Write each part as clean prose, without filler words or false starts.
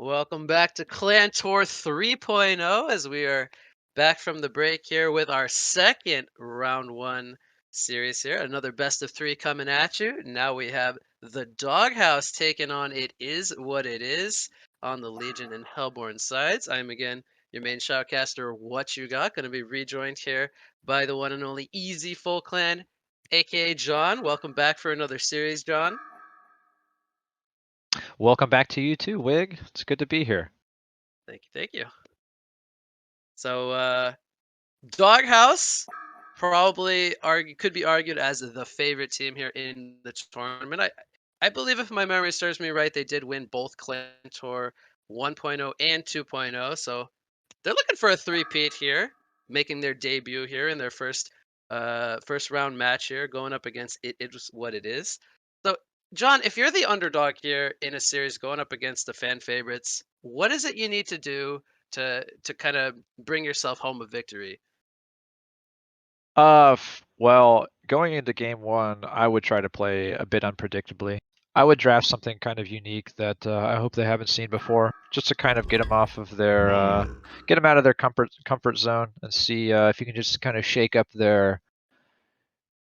Welcome back to ClanTour 3.0 as we are back from the break here with our second round one series here. Another best of three coming at you. Now we have the Doghouse taking on It Is What It Is on the Legion and Hellborn sides. I'm again your main shoutcaster, What You Got, going to be rejoined here by the one and only EZfullClan, aka John. Welcome back for another series, John. Welcome back to you too, Wig. It's good to be here. Thank you. So, Doghouse probably could be argued as the favorite team here in the tournament. I believe if my memory serves me right, they did win both ClanTour 1.0 and 2.0, so they're looking for a three-peat here, making their debut here in their first round match here, going up against It Is What It Is. So, John, if you're the underdog here in a series going up against the fan favorites, what is it you need to do to kind of bring yourself home a victory? Well, going into game one, I would try to play a bit unpredictably. I would draft something kind of unique that I hope they haven't seen before, just to kind of get them off of their, get them out of their comfort zone and see if you can just kind of shake up their,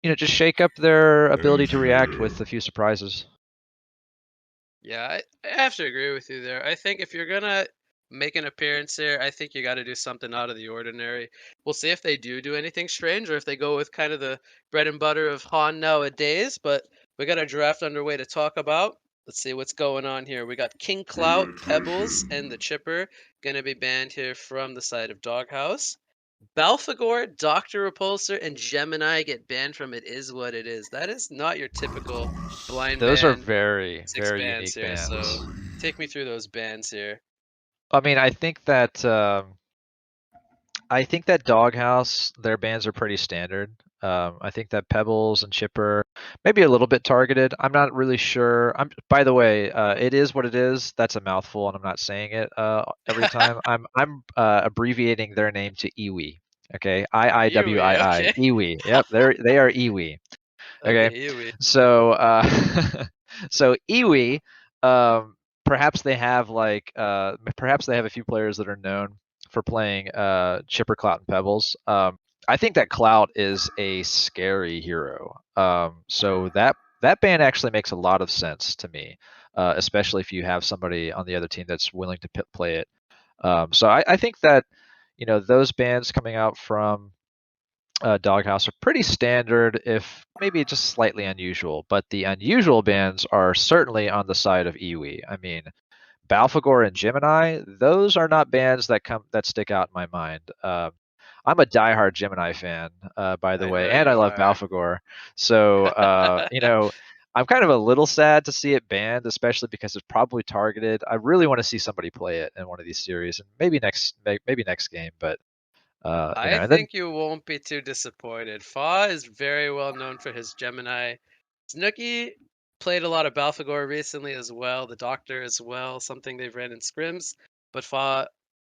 just shake up their ability to react with a few surprises. Yeah, I have to agree with you there. I think if you're gonna make an appearance here, I think you got to do something out of the ordinary. We'll see if they do anything strange or if they go with kind of the bread and butter of Han nowadays. But we got a draft underway to talk about. Let's see what's going on here. We got King Clout, Pebbles, and the Chipper gonna be banned here from the side of Doghouse. Balfagor, Doctor Repulsor, and Gemini get banned from It Is What It Is. That is not your typical blind Those are ban. very, Six very bands unique here, so bands. take me through those bands here. I mean, I think that Doghouse, their bans are pretty standard. I think that Pebbles and Chipper, maybe a little bit targeted. I'm not really sure. By the way, It Is What It Is. That's a mouthful, and I'm not saying it every time. I'm abbreviating their name to Iwi. Okay, Iwi, Iiwii, okay. Iwi. Yep, they are Iwi. Okay, Okay, Iwi. so so Iwi, perhaps they have perhaps they have a few players that are known for playing Chipper, Clout, and Pebbles. I think that Clout is a scary hero. So that ban actually makes a lot of sense to me, especially if you have somebody on the other team that's willing to play it. So I think that those bans coming out from Doghouse are pretty standard, if maybe just slightly unusual. But the unusual bands are certainly on the side of Iwi. I mean, Balfagor and Gemini, those are not bands that stick out in my mind. I'm a diehard Gemini fan, by the I way, know and I you love are. Balfagor. So I'm kind of a little sad to see it banned, especially because it's probably targeted. I really want to see somebody play it in one of these series, and maybe next game. But I and then think you won't be too disappointed. Fa is very well known for his Gemini. Snooky played a lot of Balfagor recently as well, the Doctor as well, something they've ran in scrims. But Fa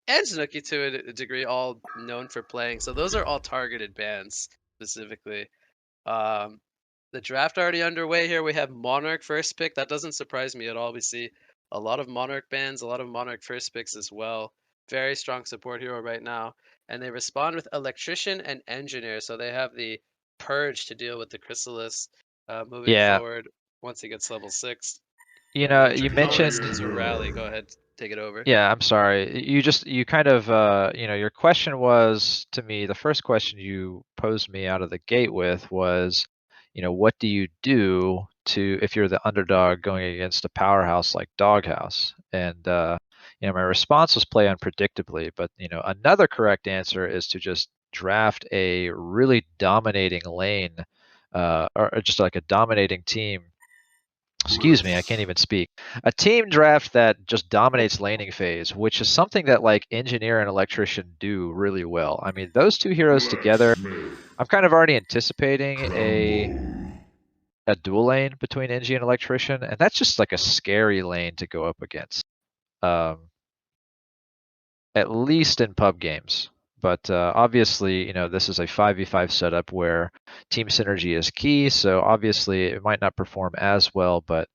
and Snooky to a degree all known for playing. So those are all targeted bans specifically. Um, the draft already underway here. We have Monarch first pick. That doesn't surprise me at all. We see a lot of Monarch bans, a lot of Monarch first picks as well. Very strong support hero right now. And they respond with Electrician and Engineer. So they have the Purge to deal with the Chrysalis moving yeah, forward once he gets level 6. And then you Draconis mentioned. is a rally. Go ahead, take it over. Yeah, I'm sorry. You kind of, your question was to me, the first question you posed me out of the gate with was, what do you do if you're the underdog going against a powerhouse like Doghouse? And, my response was play unpredictably, but, another correct answer is to just draft a really dominating lane, or just like a dominating team. Excuse me, I can't even speak. A team draft that just dominates laning phase, which is something that like Engineer and Electrician do really well. I mean, those two heroes together, I'm kind of already anticipating a dual lane between Engie and Electrician, and that's just like a scary lane to go up against. At least in pub games. But obviously, this is a 5v5 setup where team synergy is key, so obviously it might not perform as well, but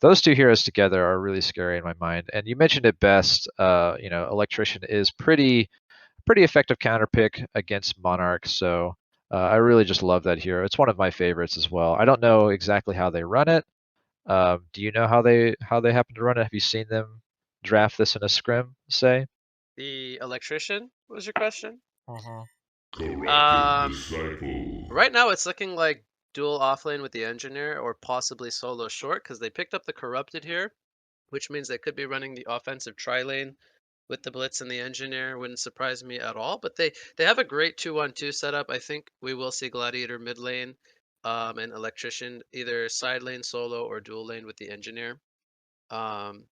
those two heroes together are really scary in my mind. And you mentioned it best. You know, Electrician is pretty effective counter pick against Monarch. So I really just love that hero. It's one of my favorites as well. I don't know exactly how they run it. Do you know how they happen to run it? Have you seen them draft this in a scrim, say? The electrician was your question? Mhm. Right now it's looking like dual offlane with the engineer or possibly solo short because they picked up the corrupted here, which means they could be running the offensive tri lane with the blitz and the engineer. Wouldn't surprise me at all. But they have a great 2-1-2 setup. I think we will see gladiator mid lane, and electrician either side lane solo or dual lane with the engineer. Um,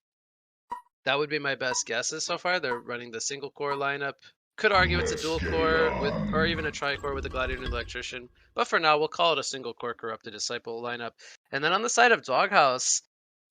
that would be my best guesses so far. They're running the single core lineup. Could argue it's a dual core with, or even a tri-core with a gladiator and electrician. But for now, we'll call it a single core corrupted disciple lineup. And then on the side of Doghouse,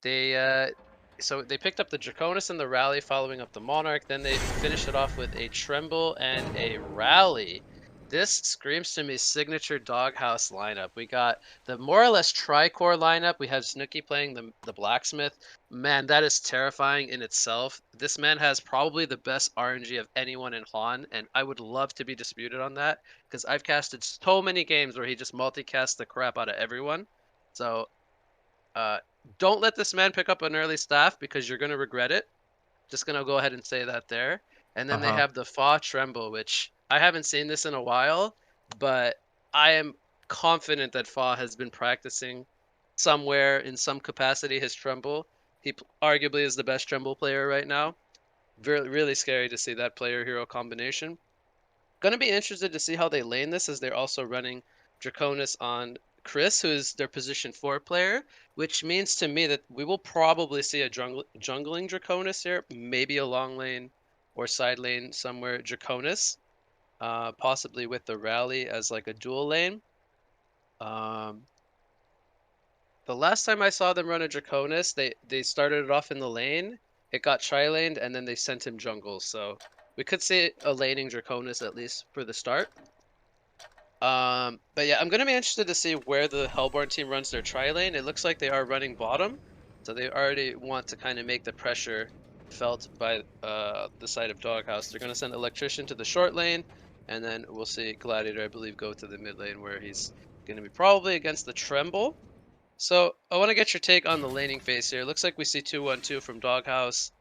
they so they picked up the Draconis and the Rally, following up the Monarch. Then they finished it off with a Tremble and a Rally. This screams to me signature Doghouse lineup. We got the more or less tri-core lineup. We have Snooki playing the Blacksmith. Man, that is terrifying in itself. This man has probably the best RNG of anyone in Han, and I would love to be disputed on that because I've casted so many games where he just multicasts the crap out of everyone. So, uh, don't let this man pick up an early staff because you're gonna regret it. Just gonna go ahead and say that there. And then they Uh-huh. have the Fa Tremble, which I haven't seen this in a while, but I am confident that Fa has been practicing somewhere in some capacity his Tremble. He arguably is the best Tremble player right now. Really scary to see that player hero combination. Gonna be interested to see how they lane this as they're also running Draconis on Chris, who is their position 4 player, which means to me that we will probably see a jungling Draconis here, maybe a long lane or side lane somewhere Draconis, possibly with the Rally as like a dual lane. Um, the last time I saw them run a Draconis, they started it off in the lane, it got tri-laned, and then they sent him jungle, so we could see a laning Draconis at least for the start. But yeah, I'm gonna be interested to see where the Hellborn team runs their tri-lane. It looks like they are running bottom, so they already want to kind of make the pressure felt by the side of Doghouse. They're gonna send Electrician to the short lane, and then we'll see Gladiator, I believe, go to the mid lane where he's gonna be probably against the Tremble. So I want to get your take on the laning phase here. It looks like we see 2-1-2 from Doghouse.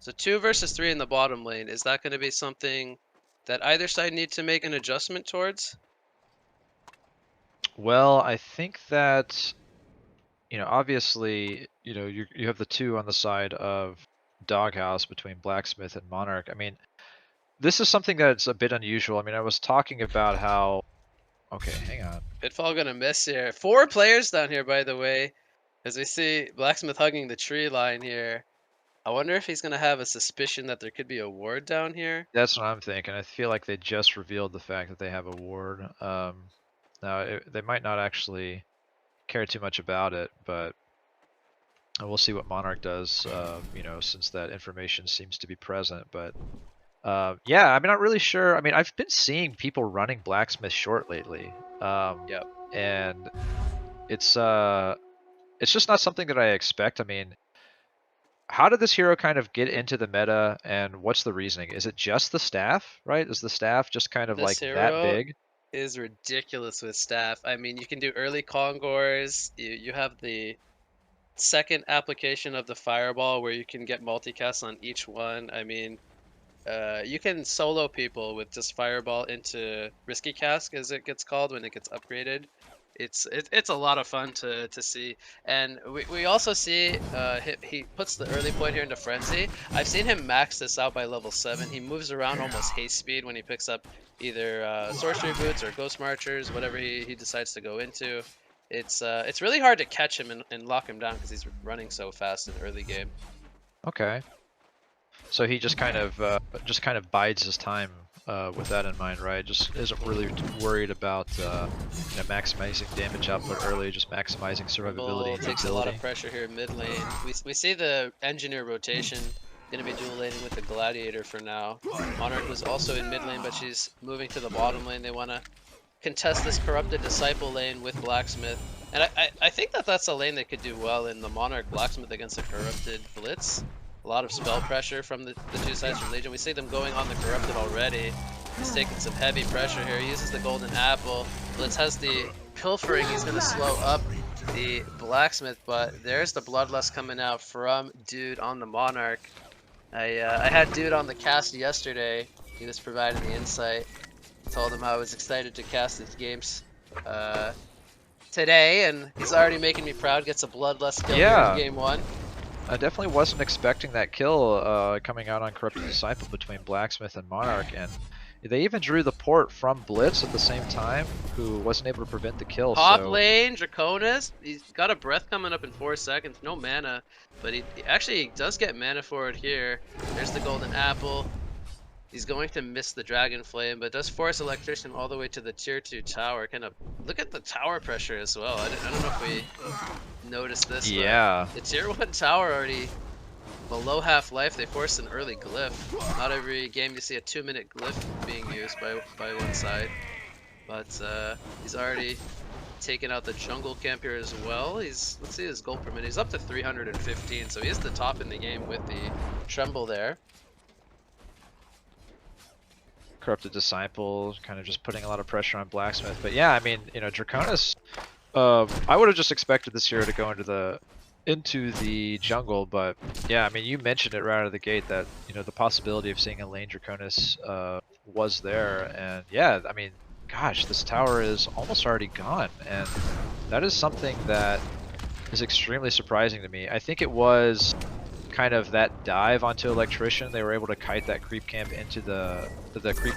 So 2 versus 3 in the bottom lane. Is that going to be something that either side need to make an adjustment towards? Well, I think that, you know, obviously, you know, you have the two on the side of Doghouse between Blacksmith and Monarch. I mean, this is something that's a bit unusual. I mean, I was talking about how, okay, hang on. Pitfall gonna miss here. 4 players down here, by the way. As we see Blacksmith hugging the tree line here. I wonder if he's gonna have a suspicion that there could be a ward down here. That's what I'm thinking. I feel like they just revealed the fact that they have a ward. Now, they might not actually care too much about it, but we'll see what Monarch does, you know, since that information seems to be present. But yeah, I'm not really sure. I mean, I've been seeing people running Blacksmith short lately. Yep. And it's just not something that I expect. I mean, how did this hero kind of get into the meta, and what's the reasoning? Is it just the staff, right? Is the staff just kind of This like that hero big? is ridiculous with staff. I mean, you can do early Kongors. You have the second application of the Fireball where you can get multicast on each one. I mean, you can solo people with just Fireball into Risky Cask, as it gets called when it gets upgraded. It's a lot of fun to see, and we also see he puts the early point here into Frenzy. I've seen him max this out by level 7. He moves around almost haste speed when he picks up either Sorcery Boots or Ghost Marchers, whatever he decides to go into. It's really hard to catch him and lock him down because he's running so fast in early game. Okay. So he just kind of bides his time with that in mind, right? Just isn't really worried about you know, maximizing damage output early, just maximizing survivability and Takes a lot of utility. pressure here mid lane. We see the engineer rotation. Gonna be dual laning with the gladiator for now. Monarch was also in mid lane, but she's moving to the bottom lane. They wanna contest this corrupted disciple lane with Blacksmith. And I think that that's a lane they could do well in the Monarch Blacksmith against a Corrupted Blitz. A lot of spell pressure from the two sides from Legion. We see them going on the Corrupted already. He's taking some heavy pressure here. He uses the Golden Apple. Blitz has the Pilfering. He's going to slow up the Blacksmith, but there's the Bloodlust coming out from Dude on the Monarch. I had Dude on the cast yesterday. He was providing the insight. Told him I was excited to cast his games today, and he's already making me proud. Gets a Bloodlust kill here in game 1. I definitely wasn't expecting that kill coming out on Corrupted Disciple between Blacksmith and Monarch, and they even drew the port from Blitz at the same time, who wasn't able to prevent the kill. Top lane, Draconis. He's got a breath coming up in 4 seconds. No mana, but he actually does get mana for it here. There's the Golden Apple. He's going to miss the Dragon Flame, but does force Electrician all the way to the tier 2 tower. Kind of look at the tower pressure as well. I don't know if we noticed this. Yeah. The tier 1 tower already below half life. They forced an early glyph. Not every game you see a 2-minute glyph being used by one side, but he's already taken out the jungle camp here as well. Let's see his gold per minute. He's up to 315, so he is the top in the game with the Tremble there. Corrupted Disciple, kind of just putting a lot of pressure on Blacksmith. But yeah, I mean, you know, Draconis, I would have just expected this hero to go into the jungle, but yeah, I mean, you mentioned it right out of the gate that, you know, the possibility of seeing a lane Draconis was there, and yeah, I mean, gosh, this tower is almost already gone, and that is something that is extremely surprising to me. I think it was kind of that dive onto Electrician. They were able to kite that creep camp into the creep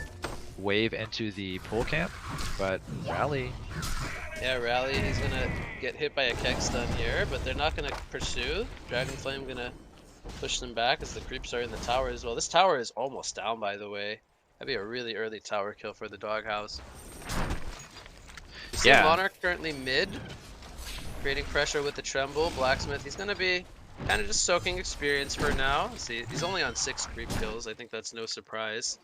wave into the pool camp, but Rally. Yeah, Rally, he's gonna get hit by a keg stun here, but they're not gonna pursue. Dragon Flame gonna push them back as the creeps are in the tower as well. This tower is almost down, by the way. That'd be a really early tower kill for the Doghouse. You see Monarch currently mid, creating pressure with the Tremble. Blacksmith, he's gonna be kind of just soaking experience for now. See, he's only on 6 creep kills. I think that's no surprise.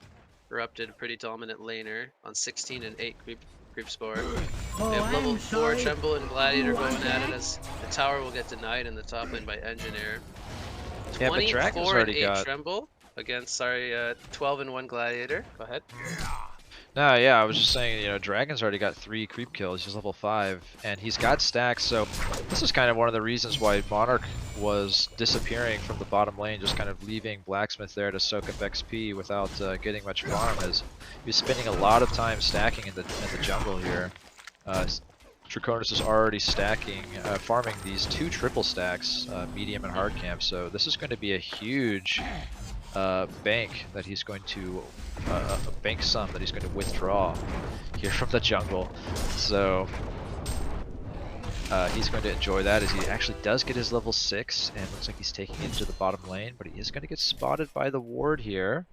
Corrupted, a pretty dominant laner on 16 and 8 creep score. We have level 4 Tremble and Gladiator going at it as the tower will get denied in the top lane by Engineer. Yeah, but Dragon's already got Tremble against 12 and 1 Gladiator. Go ahead. No, yeah, I was just saying, you know, Dragon's already got 3 creep kills. He's level 5, and he's got stacks. So this is kind of one of the reasons why Monarch was disappearing from the bottom lane, just kind of leaving Blacksmith there to soak up XP without getting much farm, as he was spending a lot of time stacking in the jungle here. Draconis is already stacking, farming these 2 triple stacks, medium and hard camp. So this is going to be a huge bank that he's going to a bank sum that he's going to withdraw here from the jungle. So he's going to enjoy that, as he actually does get his level 6 and looks like he's taking it to the bottom lane, but he is going to get spotted by the ward here.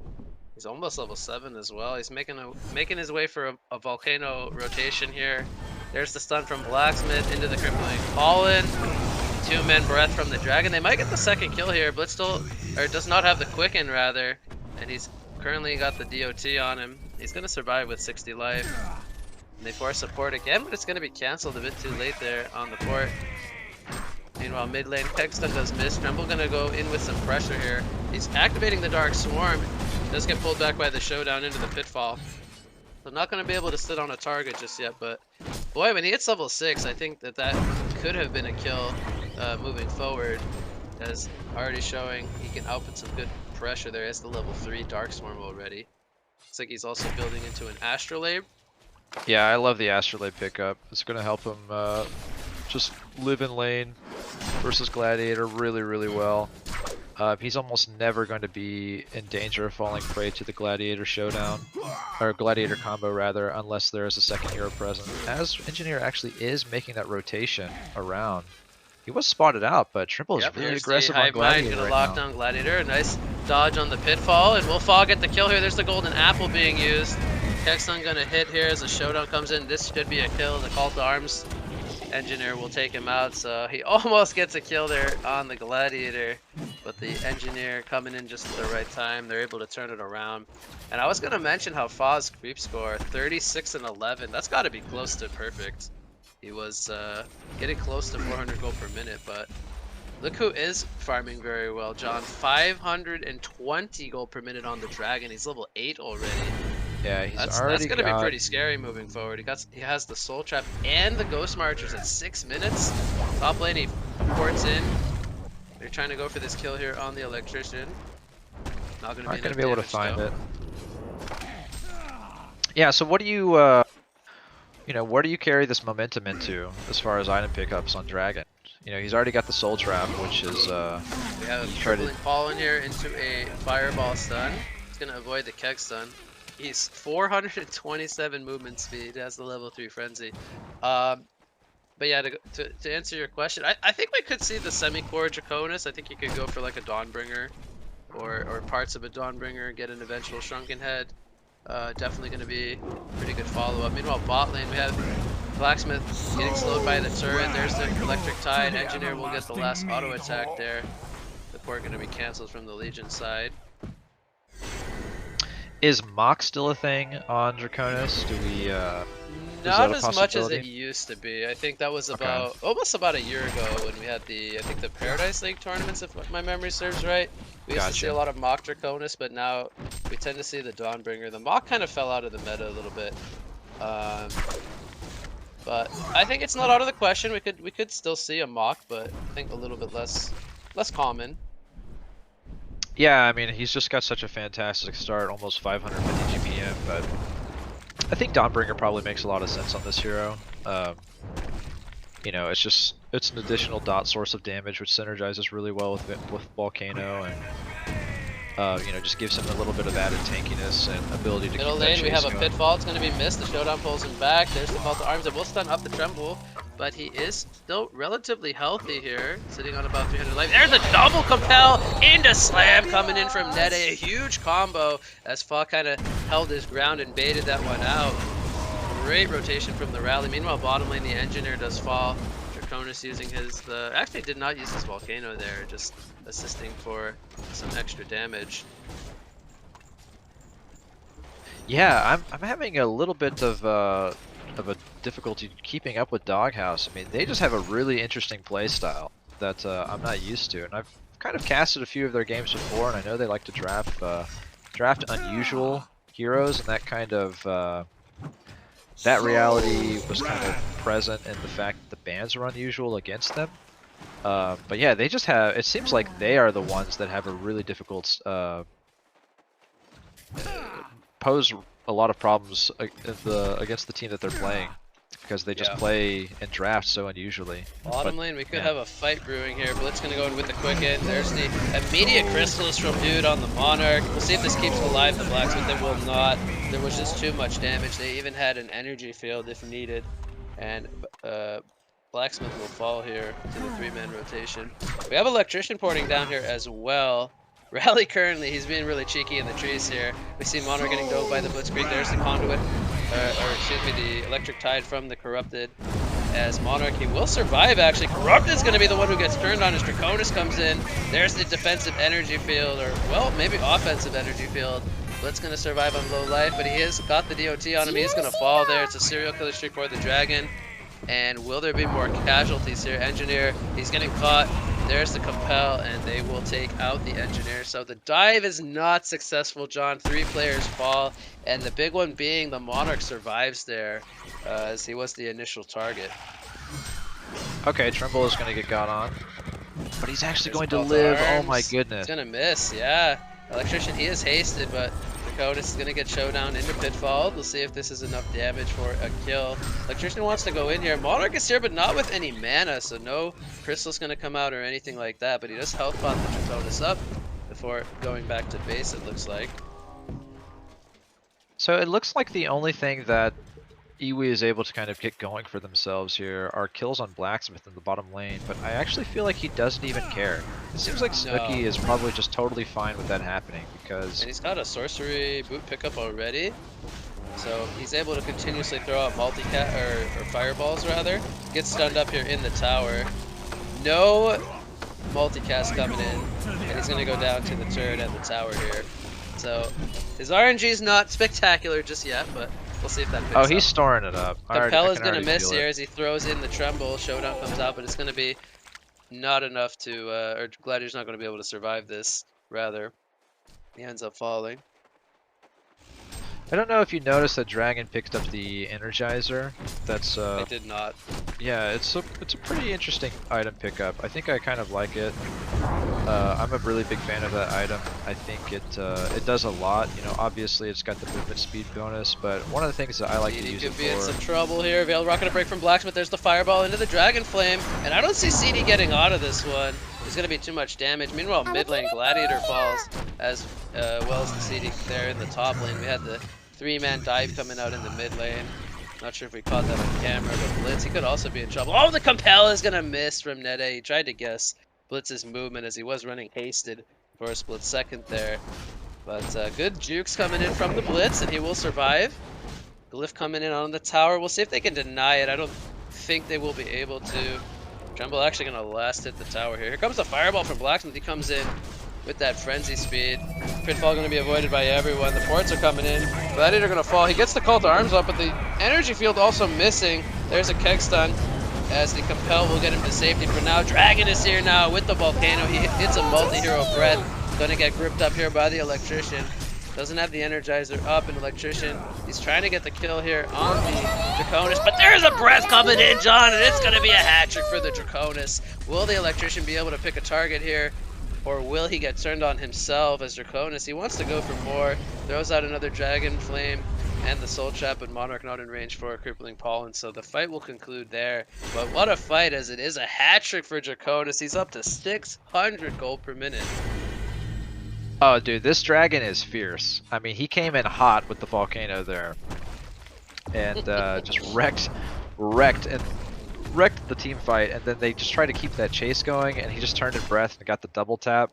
He's almost level 7 as well. He's making his way for a volcano rotation here. There's the stun from Blacksmith into the crippling Fallen. 2-man breath from the Dragon. They might get the second kill here. Blitz does not have the quicken rather, and he's currently got the DOT on him. He's gonna survive with 60 life. And they force support again, but it's gonna be cancelled a bit too late there on the port. Meanwhile, mid lane, Kegstun does miss. Tremble gonna go in with some pressure here. He's activating the Dark Swarm. Does get pulled back by the Showdown into the Pitfall. So not gonna be able to sit on a target just yet, but boy, when he hits level 6, I think that could have been a kill moving forward, as already showing he can output some good pressure there. He has the level 3 Dark Swarm already. Looks like he's also building into an Astrolabe. Yeah, I love the Astrolabe pickup. It's going to help him just live in lane versus Gladiator really, really well. He's almost never going to be in danger of falling prey to the Gladiator Showdown, or Gladiator combo rather, unless there is a second hero present, as Engineer actually is making that rotation around. He was spotted out, but Triple is really aggressive on Gladiator gonna lock down Gladiator. A nice dodge on the Pitfall, and will Fog get the kill here. There's the Golden Apple being used. Kegstun gonna hit here as the Showdown comes in. This should be a kill. The Call to Arms Engineer will take him out, so he almost gets a kill there on the Gladiator, but the Engineer coming in just at the right time. They're able to turn it around. And I was gonna mention how Faw's creep score, 36 and 11. That's got to be close to perfect. He was getting close to 400 gold per minute, but look who is farming very well, John. 520 gold per minute on the dragon. He's level 8 already. Yeah, he's That's already gonna be got. pretty scary moving forward. He has the soul trap and the ghost marchers at 6 minutes. Top lane he ports in. They're trying to go for this kill here on the electrician. Not gonna be able to find though. it. Yeah. So what do you you know, where do you carry this momentum into as far as item pickups on dragon? You know, he's already got the soul trap, which is we have a tripling fallen here into a fireball stun. He's gonna avoid the keg stun. He's 427 movement speed, has the level 3 frenzy. But yeah, to answer your question, I think we could see the semi-core Draconis. I think you could go for like a Dawnbringer or parts of a Dawnbringer, get an eventual Shrunken Head. Definitely going to be pretty good follow-up. Meanwhile, bot lane, we have Blacksmith getting slowed by the turret. There's the Electric Tide. Engineer will get the last auto attack there. The port going to be cancelled from the Legion side. Is Mock still a thing on Draconis? Do we not as much as it used to be. I think that was about almost about a year ago when we had the the Paradise League tournaments, if my memory serves right. We used to see a lot of Mock Draconis, but now we tend to see the Dawnbringer. The Mock kind of fell out of the meta a little bit. But I think it's not out of the question. We could still see a Mock, but I think a little bit less common. Yeah, I mean, he's just got such a fantastic start, almost 550 GPM, but I think Dawnbringer probably makes a lot of sense on this hero. You know, it's an additional dot source of damage, which synergizes really well with Volcano, and you know, just gives him a little bit of added tankiness and ability to Middle keep that lane, chase we have a going. pitfall. It's going to be missed. The showdown pulls him back. There's the call to arms. It will stun up the tremble, but he is still relatively healthy here, sitting on about 300 life. There's a double compel into slam coming in from Nede. A huge combo as Fa kind of held his ground and baited that one out. Great rotation from the rally. Meanwhile, bottom lane, the engineer does fall. Draconis using his actually did not use his volcano there, just assisting for some extra damage. Yeah, I'm having a little bit of a difficulty keeping up with Doghouse. I mean, they just have a really interesting play style that I'm not used to, and I've kind of casted a few of their games before, and I know they like to draft unusual heroes, and that kind of that reality was kind of present in the fact that the bans were unusual against them. But yeah, they just have. It seems like they are the ones that have a really difficult pose a lot of problems against the team that they're playing, because they just play and draft so unusually. Bottom lane, we could have a fight brewing here. Blitz gonna go in with the quick end. There's the immediate crystals from Dude on the Monarch. We'll see if this keeps alive the Blacksmith. It will not. There was just too much damage. They even had an energy field if needed, and Blacksmith will fall here to the 3-man rotation. We have Electrician porting down here as well. Rally currently, he's being really cheeky in the trees here. We see Monarch getting dove by the Blitzkrieg. There's the conduit, or excuse me, the Electric Tide from the Corrupted. As Monarch, he will survive actually. Corrupted is going to be the one who gets turned on as Draconis comes in. There's the defensive energy field, or well, maybe offensive energy field. Blitz going to survive on low life, but he has got the DOT on him. He's going to fall there. It's a serial killer streak for the Dragon. And will there be more casualties here? Engineer, he's getting caught. There's the compel, and they will take out the engineer. So the dive is not successful, John. 3 players fall, and the big one being the Monarch survives there, as he was the initial target. Okay, Trimble is going to get got on, but he's actually going to live. Oh my goodness. He's going to miss, yeah. Electrician, he is hasted, but Draconis is going to get showdown into Pitfall. We'll see if this is enough damage for a kill. Electrician wants to go in here. Monarch is here, but not with any mana, so no crystal's going to come out or anything like that. But he does health pot the Draconis up before going back to base, it looks like. So it looks like the only thing that Iwi is able to kind of get going for themselves here are kills on Blacksmith in the bottom lane, but I actually feel like he doesn't even care. It seems like Snooki is probably just totally fine with that happening, because... And he's got a sorcery boot pickup already, so he's able to continuously throw out multi-cat, or fireballs rather. Gets stunned up here in the tower. No multicast coming in, and he's going to go down to the turret and the tower here. So his RNG is not spectacular just yet, but We'll see if that picks Oh, up. he's storing it up. Compel I is can going to already miss feel here it. as he throws in the Tremble. Showdown comes out, but it's going to be not enough to, or Gladiator's not going to be able to survive this, rather. He ends up falling. I don't know if you noticed that Dragon picked up the Energizer. That's I did not. yeah, it's a pretty interesting item pickup. I think I kind of like it. I'm a really big fan of that item. I think it does a lot. You know, obviously it's got the movement speed bonus, but one of the things that I like to CD use could it be in for. some trouble here. Veiled Rocket a break from Blacksmith. There's the Fireball into the Dragon Flame, and I don't see CD getting out of this one. There's going to be too much damage. Meanwhile, mid lane Gladiator falls as well as the CD there in the top lane. We had the 3-man dive coming out in the mid lane. Not sure if we caught that on camera, but Blitz, he could also be in trouble. Oh, the Compel is going to miss from Nede. He tried to guess Blitz's movement as he was running hasted for a split second there. But good jukes coming in from the Blitz, and he will survive. Glyph coming in on the tower. We'll see if they can deny it. I don't think they will be able to. Tremble actually going to last hit the tower here. Here comes the Fireball from Blacksmith. He comes in with that frenzy speed. Pitfall going to be avoided by everyone. The ports are coming in. Gladiator going to fall. He gets the call to arms up, but the energy field also missing. There's a keg stun as the Compel will get him to safety for now. Dragon is here now with the Volcano. He hits a multi-hero breath. Going to get gripped up here by the Electrician. Doesn't have the Energizer up, and Electrician, he's trying to get the kill here on the Draconis, but there's a breath coming in, John, and it's going to be a hat trick for the Draconis. Will the Electrician be able to pick a target here, or will he get turned on himself as Draconis? He wants to go for more, throws out another Dragon Flame and the Soul Trap, but Monarch not in range for a Crippling Pollen, so the fight will conclude there. But what a fight, as it is a hat trick for Draconis. He's up to 600 gold per minute. Oh, dude, this dragon is fierce. I mean, he came in hot with the volcano there, and just wrecked the team fight. And then they just tried to keep that chase going, and he just turned in breath and got the double tap.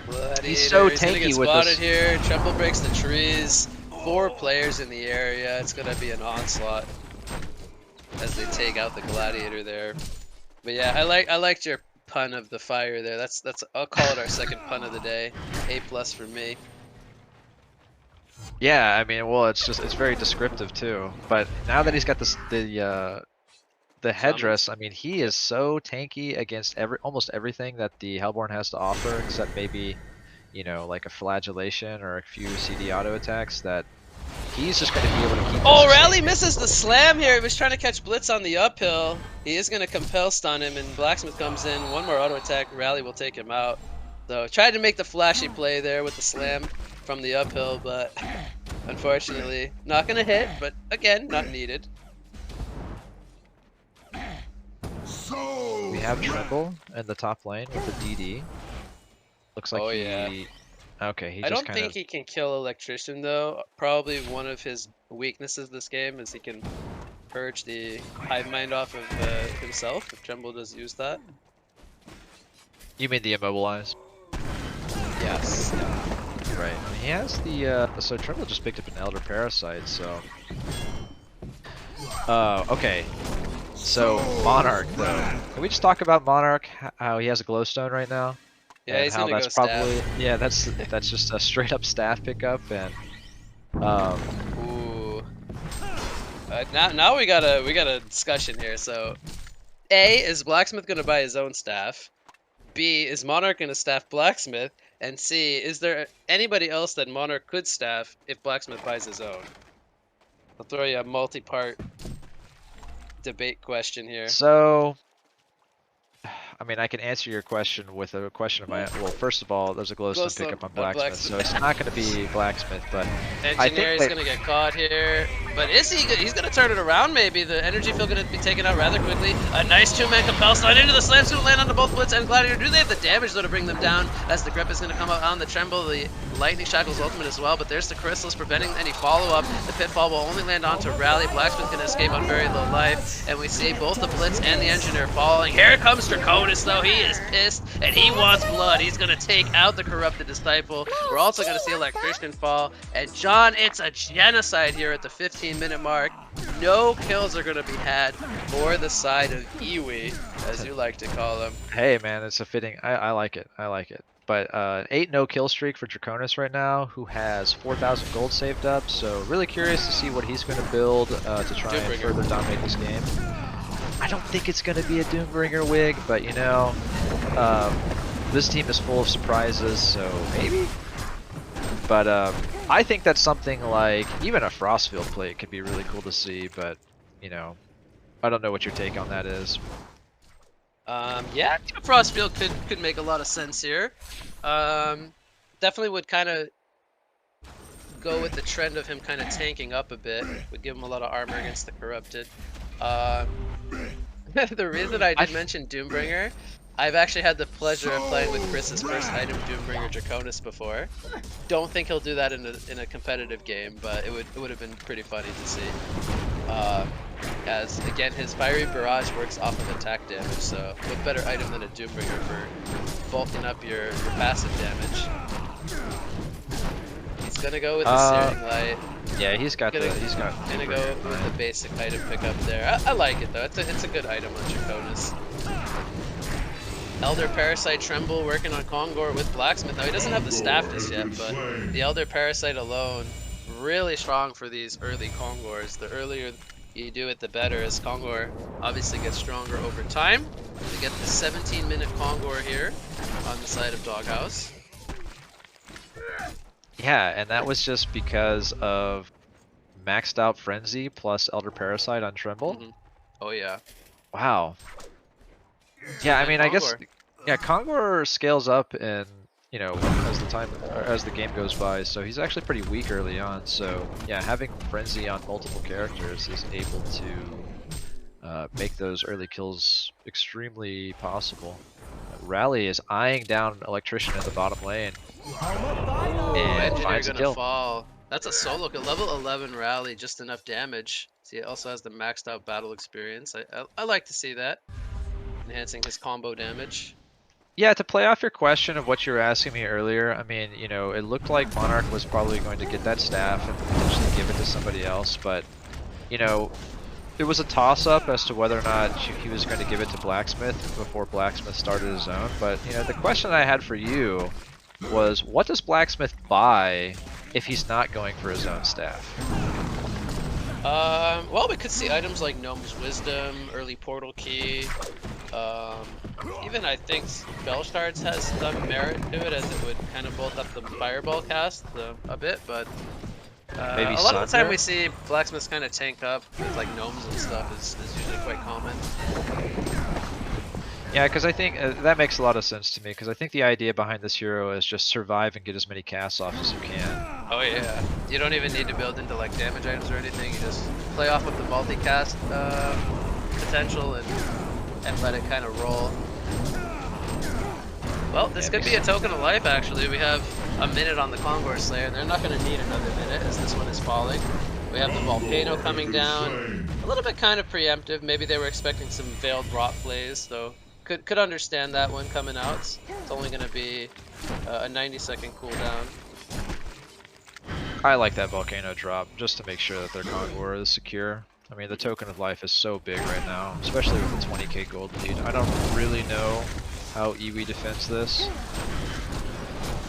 Gladiator, He's so he's gonna tanky get with spotted this. here. Tremble breaks the trees. 4 players in the area. It's gonna be an onslaught as they take out the Gladiator there. But yeah, I liked your pun of the fire there. That's I'll call it our second pun of the day. A+ for me. Yeah, I mean, well, it's very descriptive too. But now that he's got the headdress, I mean, he is so tanky against almost everything that the Hellborn has to offer, except maybe, you know, like a flagellation or a few CD auto attacks that he's just going to be able to keep. Oh, Rally misses the slam here. He was trying to catch Blitz on the uphill. He is going to Compel stun him, and Blacksmith comes in. One more auto attack. Rally will take him out. So tried to make the flashy play there with the slam from the uphill, but unfortunately not going to hit. But again, not needed. We have Tremble in the top lane with the DD. Looks like yeah. Okay, he I just don't think he can kill Electrician though. Probably one of his weaknesses this game is he can purge the hive mind off of himself if Tremble does use that. You mean the immobilize? Yes. Right. I mean, he has the so Tremble just picked up an Elder Parasite, so. Okay. So Monarch though. Can we just talk about Monarch? How he has a glowstone right now? Yeah, and he's how gonna that's go probably staff. yeah, that's just a straight up staff pickup, and Ooh. Now we got a discussion here. So, A, is Blacksmith gonna buy his own staff? B, is Monarch gonna staff Blacksmith? And C, is there anybody else that Monarch could staff if Blacksmith buys his own? I'll throw you a multi-part debate question here. so I mean, I can answer your question with a question of my own. Well, first of all, there's a glowstone pickup on Blacksmith, so it's not going to be Blacksmith, but Engineer is going to get caught here, but is he? He's going to turn it around. Maybe the energy field going to be taken out rather quickly. A nice 2-man Compel slide into the slam suit, land onto both Blitz and Gladiator. Do they have the damage though to bring them down? As the grip is going to come out on the Tremble, the Lightning Shackles ultimate as well. But there's the crystals preventing any follow-up. The pitfall will only land onto Rally. Blacksmith going to escape on very low life, and we see both the Blitz and the Engineer falling. Here comes Draconis though. He is pissed and he wants blood. He's going to take out the corrupted disciple. We're also going to see Electrician fall. And John, it's a genocide here at the 15-minute mark. No kills are going to be had for the side of Iwi, as you like to call him. hey man, it's a fitting. I like it. I like it. but 8 no kill streak for Draconis right now, who has 4,000 gold saved up. So really curious to see what he's going to build to try and further dominate this game. I don't think it's going to be a Doombringer wig, but you know, this team is full of surprises, so maybe. But I think that's something like even a Frostfield plate could be really cool to see. But you know, I don't know what your take on that is. Yeah, Frostfield could make a lot of sense here. Definitely would kind of go with the trend of him kind of tanking up a bit. Would give him a lot of armor against the corrupted. The reason I did mention Doombringer, I've actually had the pleasure of playing with Chris's first item, Doombringer Draconis, before. Don't think he'll do that in a competitive game, but it would have been pretty funny to see. As again, his fiery barrage works off of attack damage, so what better item than a Doombringer for bulking up your passive damage? He's gonna go with the Searing Light. Yeah, he's got gonna Doombringer, go with the basic item pickup there. I like it though. It's a good item on Draconis. Elder Parasite Tremble working on Kongor with Blacksmith. Now he doesn't have the staff just yet, but the Elder Parasite alone really strong for these early Kongors. The earlier you do it, the better, as Kongor obviously gets stronger over time. We get the 17-minute Kongor here on the side of Doghouse. Yeah, and that was just because of maxed out Frenzy plus Elder Parasite on Tremble. Oh yeah. Wow. Yeah, I mean, Kongor. I guess yeah, Kongor scales up and you know as the game goes by, so he's actually pretty weak early on. So yeah, having Frenzy on multiple characters is able to make those early kills extremely possible. Rally is eyeing down Electrician in the bottom lane. And finds a gonna kill. fall. That's a solo kill. Level 11 Rally, just enough damage. See, it also has the maxed out battle experience. I like to see that. Enhancing his combo damage. Yeah, to play off your question of what you were asking me earlier, I mean, you know, it looked like Monarch was probably going to get that staff and potentially give it to somebody else, but, you know, it was a toss-up as to whether or not he was going to give it to Blacksmith before Blacksmith started his own. But, you know, the question I had for you was, what does Blacksmith buy if he's not going for his own staff? Well, we could see items like Gnome's Wisdom, Early Portal Key. Even I think Spell Shards has some merit to it, as it would kind of bulk up the Fireball cast a bit, but Maybe a lot of the time we see Blacksmiths kind of tank up with like Gnomes and stuff is usually quite common. Yeah, because I think that makes a lot of sense to me, because I think the idea behind this hero is just survive and get as many casts off as you can. Oh yeah, you don't even need to build into like damage items or anything, you just play off of the multicast potential and let it kind of roll. Well, this could be a token of life actually. We have a minute on the Kongor Slayer. They're not going to need another minute as this one is falling. We have the Volcano coming down. A little bit kind of preemptive. Maybe they were expecting some Veiled Rot plays, though. Could understand that one coming out. It's only going to be a 90-second cooldown. I like that Volcano drop, just to make sure that their Kongor is secure. I mean, the token of life is so big right now, especially with the 20k gold lead. I don't really know how Iwi defends this.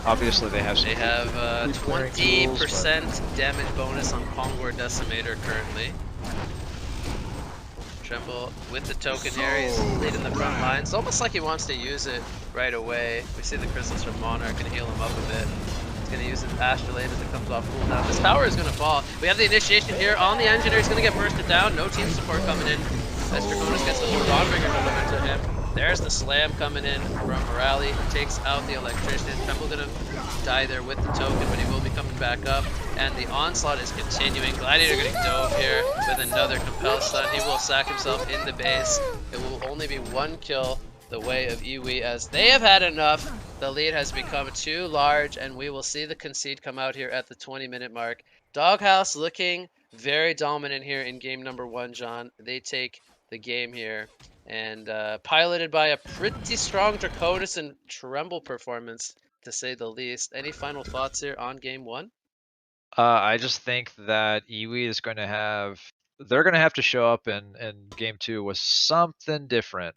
Obviously, they have 20% damage bonus on Kongor Decimator currently. Tremble with the token here, he's leading the front line. It's almost like he wants to use it right away. We see the crystals from Monarch and heal him up a bit. He's going to use his Astrolabe as it comes off cooldown. This tower is going to fall. We have the initiation here on the Engineer. He's going to get bursted down. No team support coming in. As Draconis gets the Dawnbringer delivered to him. There's the slam coming in from Rally. Takes out the Electrician. Tremble gonna die there with the token, but he will be coming back up. And the onslaught is continuing. Gladiator getting dove here with another Compel Stun. He will sack himself in the base. It will only be one kill the way of Iwi, as they have had enough. The lead has become too large, and we will see the concede come out here at the 20-minute mark. Doghouse looking very dominant here in game number 1, John. They take the game here. And piloted by a pretty strong Draconis and Tremble performance, to say the least. Any final thoughts here on game 1? I just think that Iwi is going to have... They're going to have to show up in game 2 with something different.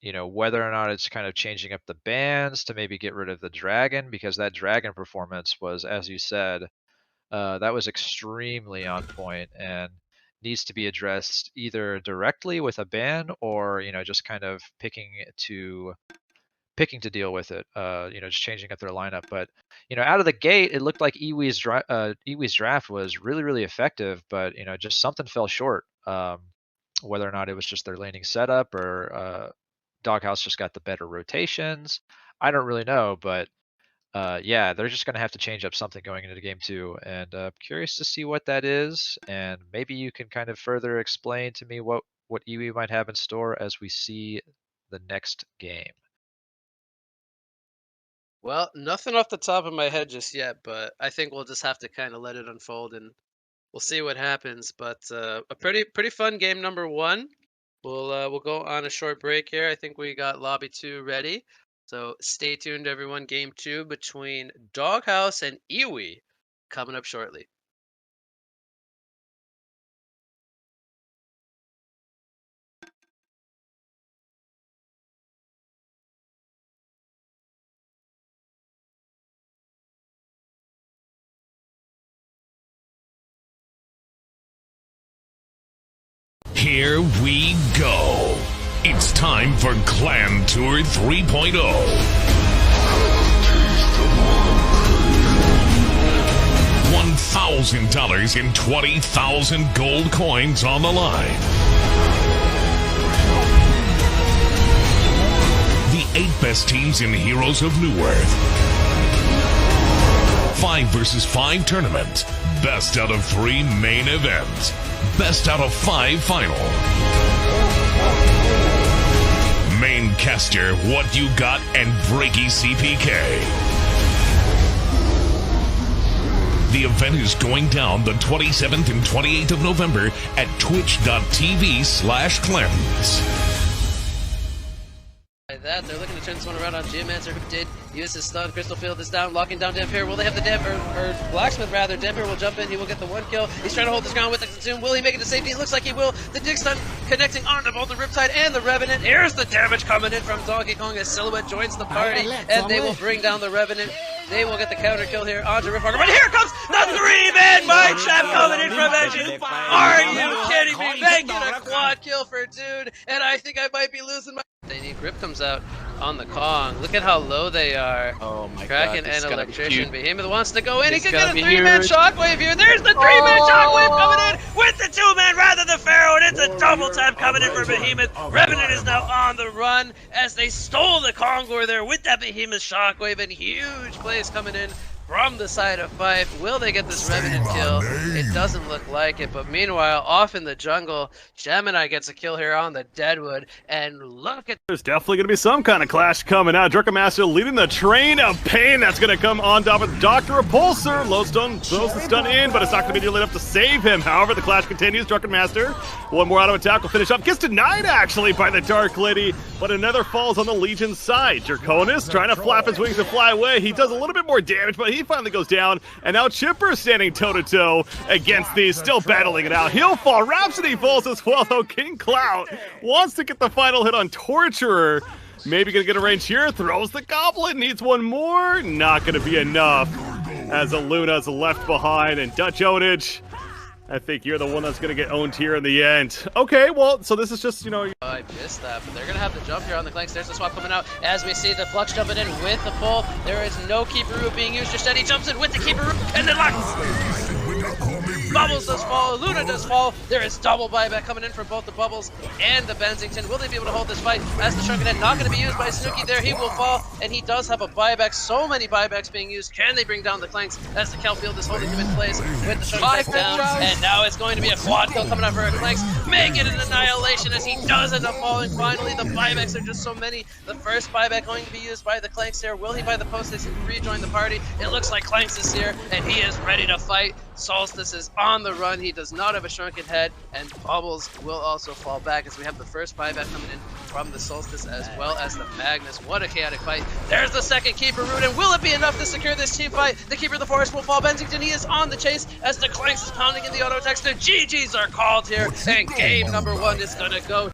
whether or not it's kind of changing up the bands to maybe get rid of the dragon, because that dragon performance was, as you said, that was extremely on point and needs to be addressed either directly with a ban or just kind of picking to deal with it, just changing up their lineup. But out of the gate, it looked like Iwi's draft was really, really effective, but just something fell short. Whether or not it was just their laning setup or Doghouse just got the better rotations, I don't really know. But yeah, they're just going to have to change up something going into game 2, and curious to see what that is. And maybe you can kind of further explain to me what Iwi might have in store as we see the next game. Well, nothing off the top of my head just yet, but I think we'll just have to kind of let it unfold and we'll see what happens. But a pretty fun game number 1. We'll go on a short break here. I think we got lobby 2 ready. So stay tuned, everyone. Game 2 between Doghouse and Iwi coming up shortly. Here we go. It's time for ClanTour 3.0. $1,000 and 20,000 gold coins on the line. The 8 best teams in Heroes of Newerth. 5 versus 5 tournament. Best out of 3 main events. Best out of 5 final. Main caster, What You Got, and Breaky CPK. The event is going down the 27th and 28th of November at twitch.tv/Clantons. That they're looking to turn this one around on Geomancer, who did use his stun. Crystal Field is down, locking down Dampier. Will they have the or Blacksmith rather? Dampier will jump in, he will get the 1 kill. He's trying to hold his ground with the consume. Will he make it to safety? It looks like he will. The dig stun connecting onto both the Riptide and the Revenant. Here's the damage coming in from Donkey Kong as Silhouette joins the party, and they will bring down the Revenant. They will get the counter kill here onto Ripwalker. But here comes the 3-man mind trap coming in from Edges. Are you kidding me? Making a quad kill for Dude, and I think I might be losing my... They need Grip comes out on the Kong. Look at how low they are. Oh my Kraken god. This and Electrician. Behemoth wants to go in. He This could is get a gonna be 3-man huge. shockwave here. There's the 3-man shockwave coming in with the 2-man rather than Pharaoh, and it's a double tap coming in for Behemoth. Revenant is now on the run as they stole the Kongor there with that Behemoth shockwave, and huge plays coming in from the side of Fife. Will they get this Revenant kill? It doesn't look like it, but meanwhile, off in the jungle, Gemini gets a kill here on the Deadwood, and look at... There's definitely going to be some kind of clash coming out. Master leading the train of pain that's going to come on top of Dr. Repulsor. Lowstone throws the stun in, but it's not going to be nearly enough to save him. However, the clash continues. Master, one more auto attack will finish up. Gets denied, actually, by the Dark Lady, but another falls on the Legion's side. Draconis trying to flap his wings and fly away. He does a little bit more damage, but he finally goes down, and now Chipper standing toe-to-toe against these, still battling it out. He'll fall. Rhapsody falls as well, though. King Clout wants to get the final hit on Torturer. Maybe gonna get a range here. Throws the Goblin. Needs one more. Not gonna be enough as Aluna's left behind, and Dutch Ownage, I think you're the one that's going to get owned here in the end. Okay, well, so this is just, I missed that, but they're going to have the jump here on the Clank. There's the swap coming out as we see the Flux jumping in with the pull. There is no Keeper Root being used. Just he jumps in with the Keeper Root, and then Bubbles does fall, Luna does fall. There is double buyback coming in from both the Bubbles and the Bensington. Will they be able to hold this fight as the Shrunken Head not going to be used by Snooki there? He will fall, and he does have a buyback. So many buybacks being used. Can they bring down the Clanks as the Kelfield is holding him in place with the Shrunken Head down? And now it's going to be a quad kill coming out for Clanks. Make it an annihilation as he does end up falling. Finally, the buybacks are just so many. The first buyback going to be used by the Clanks here. Will he buy the post and rejoin the party? It looks like Clanks is here, and he is ready to fight. Solstice is on the run. He does not have a Shrunken Head, and Bubbles will also fall back as we have the first buyback coming in from the Solstice as well as the Magnus. What a chaotic fight. There's the second Keeper Root, and will it be enough to secure this team fight? The Keeper of the Forest will fall. Bensington, he is on the chase as the Clanks is pounding in the auto attacks. The GGs are called here, and game number 1 is gonna go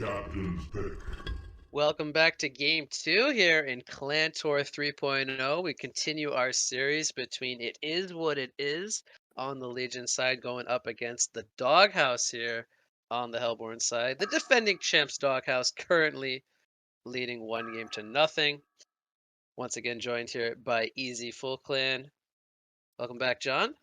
Captain's pick. Welcome back to Game 2 here in ClanTour 3.0. We continue our series between It Is What It Is on the Legion side going up against the Doghouse here on the Hellborn side. The defending champs Doghouse currently leading 1-0. Once again joined here by EZfullClan. Welcome back, John.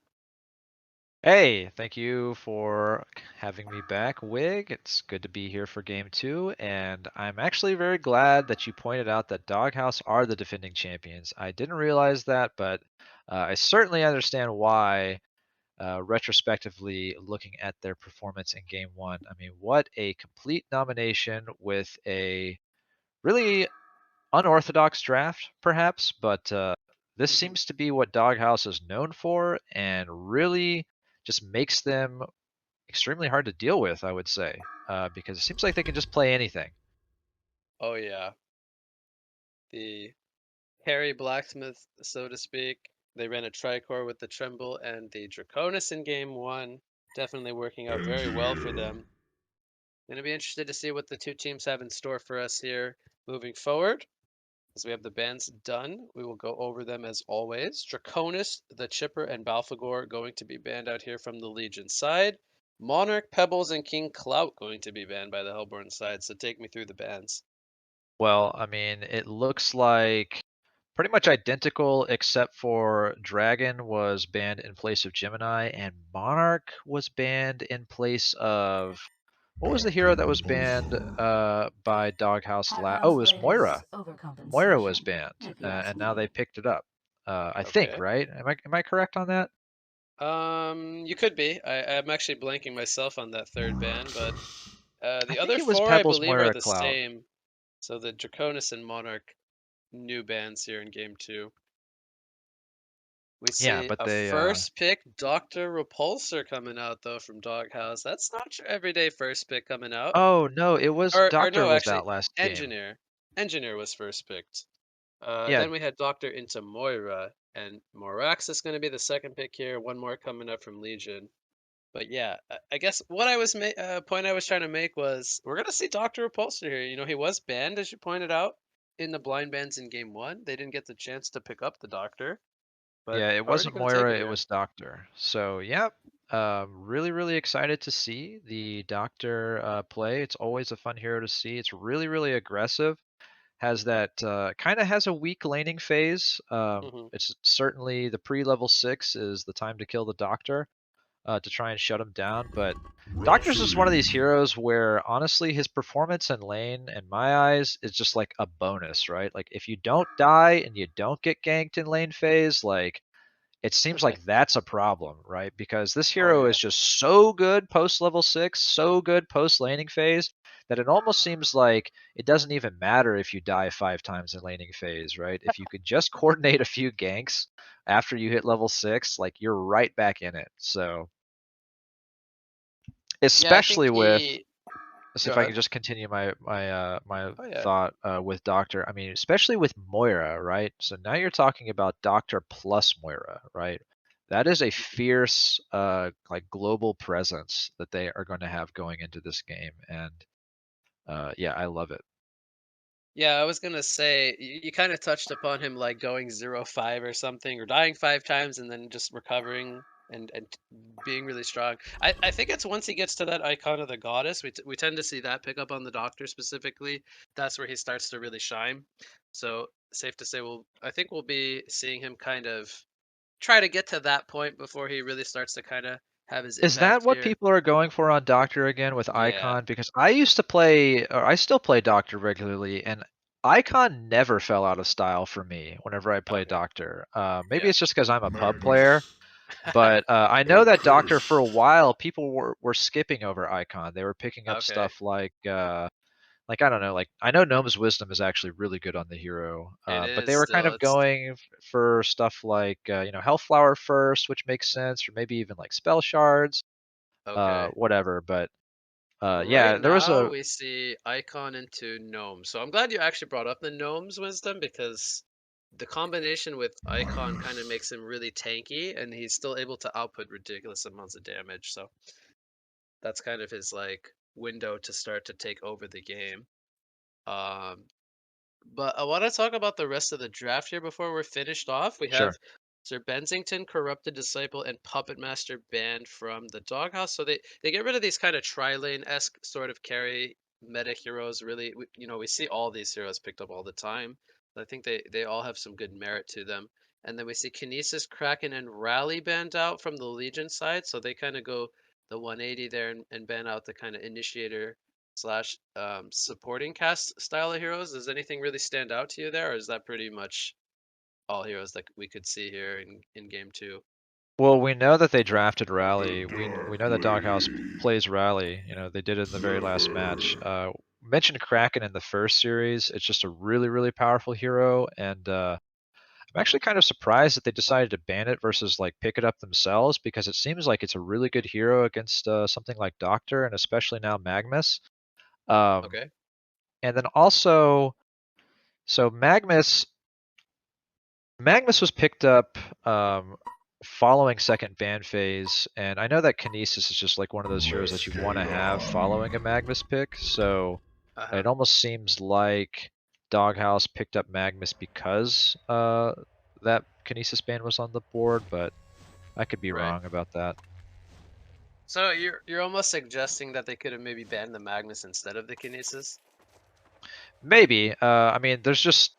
Hey, thank you for having me back, Wig. It's good to be here for game 2, and I'm actually very glad that you pointed out that Doghouse are the defending champions. I didn't realize that, but I certainly understand why, retrospectively looking at their performance in game 1. I mean, what a complete nomination with a really unorthodox draft, perhaps, but this seems to be what Doghouse is known for, and really just makes them extremely hard to deal with, I would say, because it seems like they can just play anything. Oh yeah, the Harry Blacksmith, so to speak. They ran a Tricor with the Tremble and the Draconis in game 1. Definitely working out very well for them. Going to be interested to see what the two teams have in store for us here moving forward. As we have the bans done, we will go over them as always. Draconis, the Chipper, and Balfagor going to be banned out here from the Legion side. Monarch, Pebbles, and King Clout going to be banned by the Hellborn side, so take me through the bans. Well, I mean, it looks like pretty much identical, except for Dragon was banned in place of Gemini, and Monarch was banned in place of what was the hero that was banned by Doghouse last? Oh, it was Moira. Moira was banned, and now they picked it up. I think, Okay. right? Am I correct on that? You could be. I'm actually blanking myself on that third ban, but I the think other it was 4 I Pebbles, believe are Moira, the Cloud. same. So the Draconis and Monarch new bans here in game 2. We Yeah, see but a they first pick Dr. Repulsor coming out though from Doghouse. That's not your everyday first pick coming out. oh no, it was Or Doctor no, was actually, out last game. Engineer. Engineer was first picked. Yeah, Then we had Doctor into Moira, and Morax is going to be the second pick here. One more coming up from Legion. But yeah, I guess what I was point I was trying to make was we're gonna see Doctor Repulsor here. You know, he was banned as you pointed out in the blind bans in game 1. They didn't get the chance to pick up the Doctor, but yeah, it already wasn't gonna take Moira, it it here. was Doctor. So yeah, really, really excited to see the Doctor play. It's always a fun hero to see. It's really, really aggressive. Has that kind of has a weak laning phase. Hmm. It's certainly the pre-level 6 is the time to kill the Doctor. To try and shut him down. But Doctor's just one of these heroes where honestly his performance in lane, in my eyes, is just like a bonus, right? Like if you don't die and you don't get ganked in lane phase, like it seems like that's a problem, right? Because this Oh hero yeah. is just so good post level 6, so good post laning phase that it almost seems like it doesn't even matter if you die 5 times in laning phase, right? If you could just coordinate a few ganks after you hit level 6, like you're right back in it. So Yeah, I think especially with he. so Go if I ahead. can just continue my Oh yeah. thought with Doctor, I mean, especially with Moira, right? So now you're talking about Doctor plus Moira, right? That is a Mhm. fierce like global presence that they are going to have going into this game, and yeah, I love it. Yeah, I was gonna say you kind of touched upon him like going 0-5 or something, or dying 5 times and then just recovering and being really strong. I think it's once he gets to that icon of the goddess, we tend to see that pick up on the Doctor specifically. That's where he starts to really shine. So safe to say, I think we'll be seeing him kind of try to get to that point before he really starts to kind of have his Is that impact what here. people are going for on Doctor again with Yeah. Icon? Because I used to play, or I still play Doctor regularly, and Icon never fell out of style for me whenever I play Okay. Doctor. Maybe Yeah. it's just because I'm a pub player, but I know that Doctor for a while people were skipping over Icon. They were picking up Okay. stuff like I don't know, like I know Gnome's Wisdom is actually really good on the hero, It but is they were kind still. of It's going for stuff like Health Flower first, which makes sense, or maybe even like Spell Shards, okay. whatever. But Right yeah, there was now, a. we see Icon into Gnome. So I'm glad you actually brought up the Gnome's Wisdom because the combination with Icon kind of makes him really tanky, and he's still able to output ridiculous amounts of damage. So that's kind of his like window to start to take over the game. But I want to talk about the rest of the draft here before we're finished off. We Sure. have Sir Bensington, Corrupted Disciple, and Puppet Master banned from the Doghouse. So they get rid of these kind of tri-lane-esque sort of carry meta heroes. Really, we see all these heroes picked up all the time. I think they all have some good merit to them. And then we see Kinesis, Kraken, and Rally banned out from the Legion side. So they kind of go the 180 there and ban out the kind of initiator slash supporting cast style of heroes. Does anything really stand out to you there, or is that pretty much all heroes that we could see here in game two? Well, we know that they drafted Rally. We know that Doghouse plays Rally. You know, they did it in the very last match. Mentioned Kraken in the first series. It's just a really powerful hero, and I'm actually kind of surprised that they decided to ban it versus like pick it up themselves, because it seems like it's a really good hero against something like Doctor, and especially now Magnus. Okay. And then also, so Magnus was picked up following second ban phase, and I know that Kinesis is just like one of those heroes that you want to have following a Magnus pick, so it almost seems like Doghouse picked up Magnus because that Kinesis ban was on the board, but I could be Right. wrong about that. So you're almost suggesting that they could have maybe banned the Magnus instead of the Kinesis? Maybe. I mean, there's just,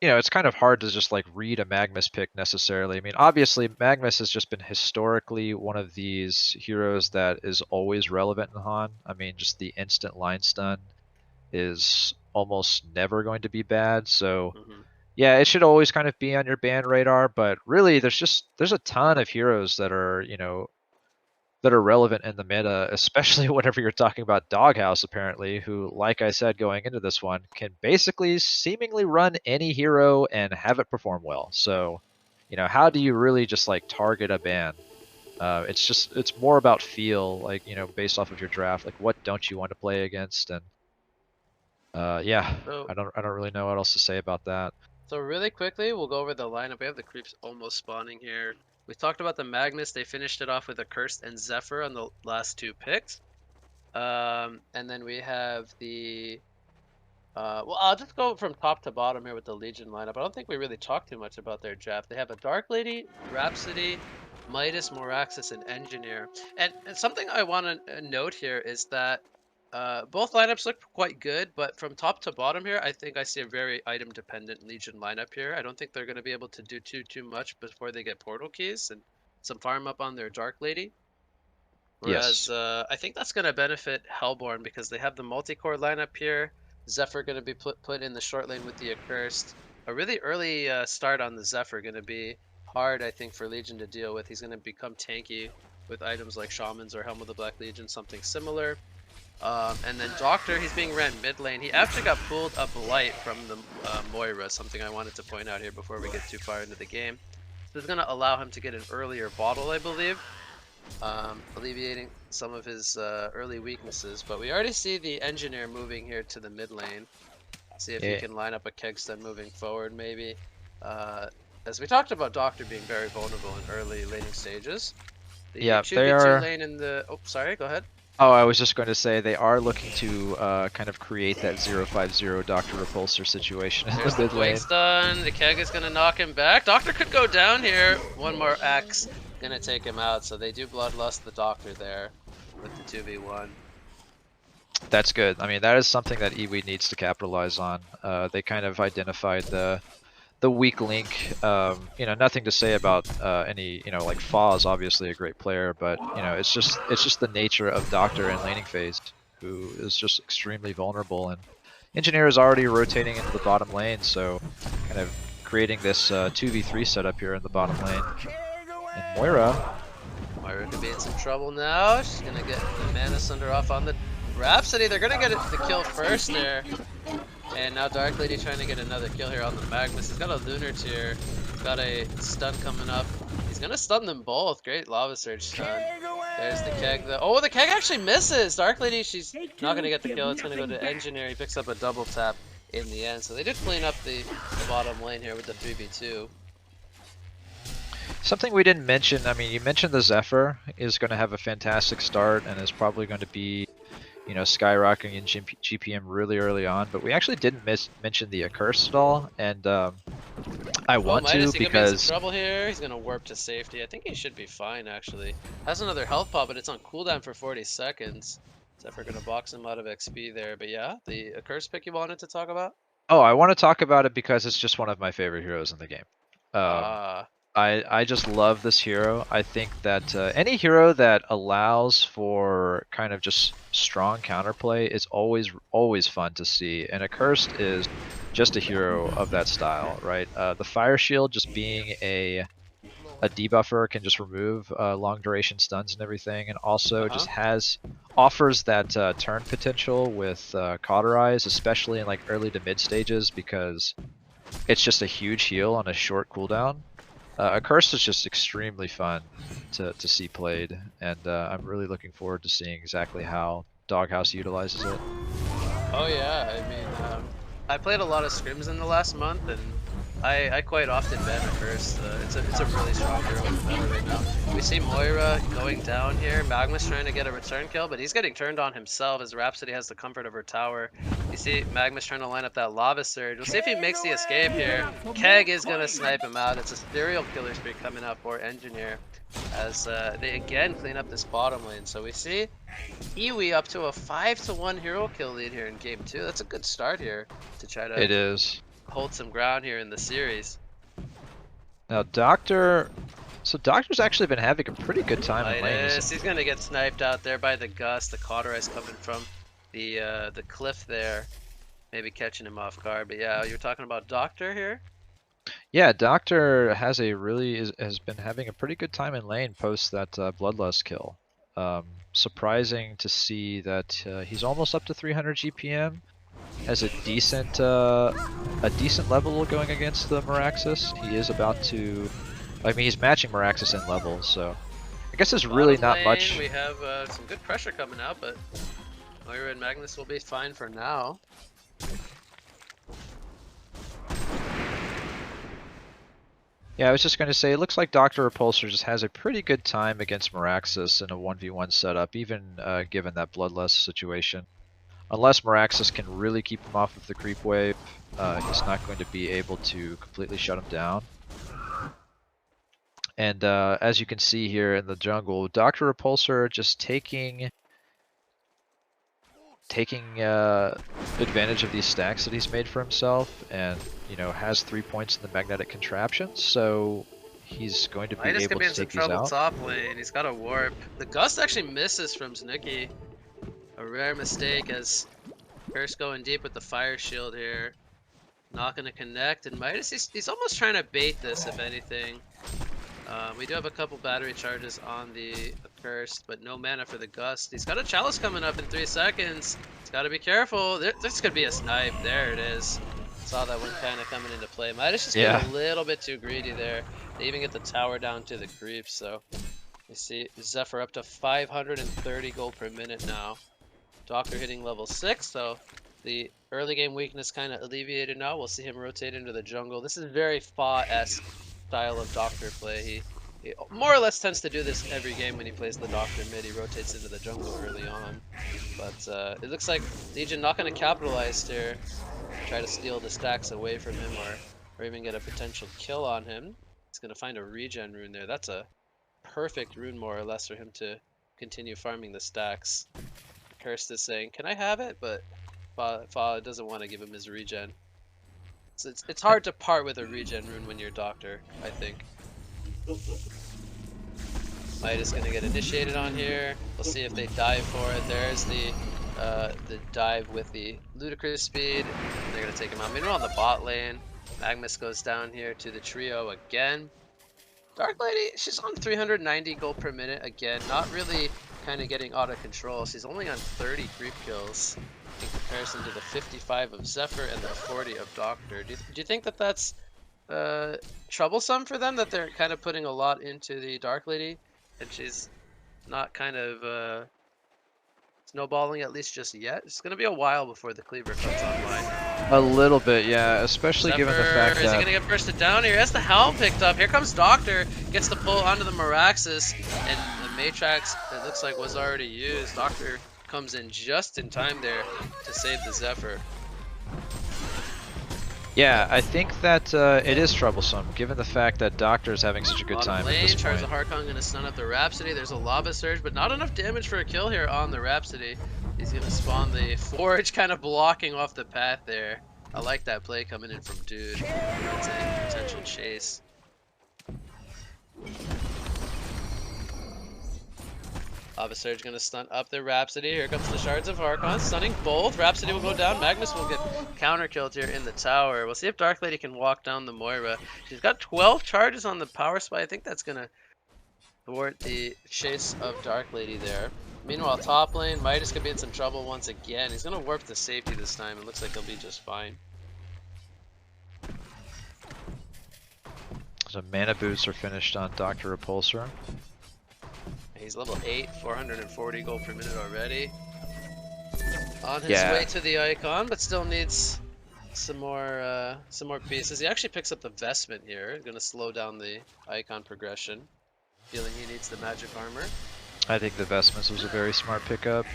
it's kind of hard to just like read a Magnus pick necessarily. I mean, obviously, Magnus has just been historically one of these heroes that is always relevant in Han. I mean, just the instant line stun is almost never going to be bad. So, yeah, it should always kind of be on your ban radar. But really, there's a ton of heroes that are, that are relevant in the meta, especially whenever you're talking about Doghouse, apparently, who, like I said going into this one, can basically seemingly run any hero and have it perform well. So, how do you really just like target a ban? It's more about feel, like, based off of your draft, like what don't you want to play against, and yeah, So I don't really know what else to say about that. So really quickly, we'll go over the lineup. We have the creeps almost spawning here. We talked about the Magnus. They finished it off with a Cursed and Zephyr on the last two picks. And then we have the... well, I'll just go from top to bottom here with the Legion lineup. I don't think we really talked too much about their draft. They have a Dark Lady, Rhapsody, Midas, Moraxis, and Engineer. And something I want to note here is that both lineups look quite good, but from top to bottom here, I think I see a very item-dependent Legion lineup here. I don't think they're going to be able to do too much before they get portal keys and some farm up on their Dark Lady. Whereas Yes. I think that's going to benefit Hellborn because they have the multi-core lineup here. Zephyr going to be put in the short lane with the Accursed. A really early start on the Zephyr going to be hard, I think, for Legion to deal with. He's going to become tanky with items like Shamans or Helm of the Black Legion, something similar. And then Doctor, he's being ran mid lane. He actually got pulled up light from the Moira, something I wanted to point out here before we get too far into the game. This is going to allow him to get an earlier bottle, I believe, alleviating some of his early weaknesses. But we already see the Engineer moving here to the mid lane. See if he can line up a keg stun moving forward, maybe. As we talked about Doctor being very vulnerable in early laning stages. The Yeah, 2v2 they are... lane in the... Oh, sorry, go ahead. Oh, I was just going to say they are looking to kind of create that 0-5-0 Dr. Repulsor situation in There's the the mid lane. Blink Stun. The keg is going to knock him back. Doctor could go down here. One more axe going to take him out. So they do Bloodlust the Doctor there with the 2v1. That's good. I mean, that is something that eWe needs to capitalize on. They kind of identified the weak link. Nothing to say about any, like Fa is obviously a great player, but it's just the nature of Doctor in laning phase, who is just extremely vulnerable. And Engineer is already rotating into the bottom lane, so kind of creating this 2v3 setup here in the bottom lane. And Moira could be in some trouble now. She's gonna get the Mana Sunder off on the Rhapsody. They're gonna get the kill first there. And now Dark Lady trying to get another kill here on the Magnus. He's got a Lunar Tier. He's got a stun coming up. He's gonna stun them both. Great Lava Surge stun. There's the keg. Oh, the keg actually misses. Dark Lady, she's not gonna get the kill. It's gonna go to Engineer. He picks up a double tap in the end. So they did clean up the bottom lane here with the 3v2. Something we didn't mention, I mean, you mentioned the Zephyr is going to have a fantastic start and is probably going to be, you know, skyrocketing in GPM really early on. But we actually didn't mention the Accursed at all, and I want Midas, to he could be in some because trouble here. He's gonna warp to safety. I think he should be fine actually. Has another health pop, but it's on cooldown for 40 seconds. Zephyr gonna box him out of XP there. But yeah, the Accursed pick you wanted to talk about? oh, I want to talk about it because it's just one of my favorite heroes in the game. Ah, I just love this hero. I think that any hero that allows for kind of just strong counterplay is always fun to see. And Accursed is just a hero of that style, right? The Fire Shield just being a debuffer can just remove long duration stuns and everything, and also just offers that turn potential with Cauterize, especially in like early to mid stages, because it's just a huge heal on a short cooldown. Accursed is just extremely fun to see played, and I'm really looking forward to seeing exactly how Doghouse utilizes it. oh yeah. I mean, I played a lot of scrims in the last month, and I quite often ban Accursed. It's a really strong hero in the meta right now. We see Moira going down here. Magma's trying to get a return kill, but he's getting turned on himself as Rhapsody has the comfort of her tower. You see Magma's trying to line up that Lava Surge. We'll see if he makes the escape here. Keg is going to snipe him out. It's a serial killer streak coming out for Engineer as they again clean up this bottom lane. So we see Iwi up to a 5-1 hero kill lead here in game 2. That's a good start here to try to It is. hold some ground here in the series. Now Doctor's actually been having a pretty good time in lane. He's gonna get sniped out there by the Gust. The Cauterize coming from the cliff there, maybe catching him off guard. But yeah, you're talking about Doctor here. Yeah, Doctor has been having a pretty good time in lane post that Bloodlust kill. Surprising to see that he's almost up to 300 GPM. Has a decent level going against the Meraxis. He is about to, I mean, he's matching Meraxis in level, so I guess there's really not much. We have some good pressure coming out, but Moira and Magnus will be fine for now. Yeah, I was just going to say, it looks like Dr. Repulsor just has a pretty good time against Meraxis in a 1v1 setup, even given that Bloodlust situation. Unless Meraxis can really keep him off of the creep wave, he's not going to be able to completely shut him down. And as you can see here in the jungle, Dr. Repulsor just taking advantage of these stacks that he's made for himself, and you know, has 3 points in the magnetic contraption, so he's going to be able to take these out. Midas could be in some trouble top lane. He's got a warp. The Gust actually misses from Znuki. A rare mistake as Curse going deep with the Fire Shield here. Not going to connect, and Midas, he's almost trying to bait this, if anything. We do have a couple battery charges on the Accursed, but no mana for the Gust. He's got a Chalice coming up in 3 seconds. He's got to be careful. This could be a snipe. There it is. Saw that one kind of coming into play. Midas just getting a little bit too greedy there. They even get the tower down to the creeps, so you see Zephyr up to 530 gold per minute now. Doctor hitting level 6, so the early game weakness kind of alleviated now. We'll see him rotate into the jungle. This is very Fa-esque style of Doctor play. He more or less tends to do this every game when he plays the Doctor mid. He rotates into the jungle early on. But it looks like Legion not going to capitalize here. Try to steal the stacks away from him, or even get a potential kill on him. He's going to find a regen rune there. That's a perfect rune more or less for him to continue farming the stacks. Cursed is saying, can I have it? But Fa doesn't want to give him his regen. So it's hard to part with a regen rune when you're Doctor, I think. Midas gonna get initiated on here. We'll see if they dive for it. There's the dive with the ludicrous speed. They're gonna take him out. Meanwhile, on the bot lane, Magnus goes down here to the trio again. Dark Lady, she's on 390 gold per minute again. Not really kind of getting out of control. She's only on 30 creep kills in comparison to the 55 of Zephyr and the 40 of Doctor. Do you think that that's troublesome for them, that they're kind of putting a lot into the Dark Lady and she's not kind of snowballing, at least just yet? It's going to be a while before the Cleaver comes online. A little bit, yeah, especially Zephyr, given the fact that... is he going to get bursted down here? Has the Helm picked up. Here comes Doctor. Gets the pull onto the Meraxis, and the Matrax, it looks like, was already used. Doctor comes in just in time there to save the Zephyr. Yeah, I think that it is troublesome, given the fact that Doctor is having such a good time at this point. Charles the Harkon going to stun up the Rhapsody. There's a Lava Surge, but not enough damage for a kill here on the Rhapsody. He's going to spawn the Forge, kind of blocking off the path there. I like that play coming in from Dude. That's a potential chase. Lava Surge going to stun up the Rhapsody. Here comes the Shards of Harkon, stunning both. Rhapsody will go down. Magnus will get counter-killed here in the tower. We'll see if Dark Lady can walk down the Moira. She's got 12 charges on the power spy. I think that's going to thwart the chase of Dark Lady there. Meanwhile, top lane, Midas could be in some trouble once again. He's going to warp to safety this time. It looks like he'll be just fine. So mana boots are finished on Dr. Repulsor. He's level 8, 440 gold per minute already. On his way to the icon, but still needs some more pieces. He actually picks up the vestment here. Going to slow down the icon progression. Feeling he needs the magic armor. I think the vestments was a very smart pickup.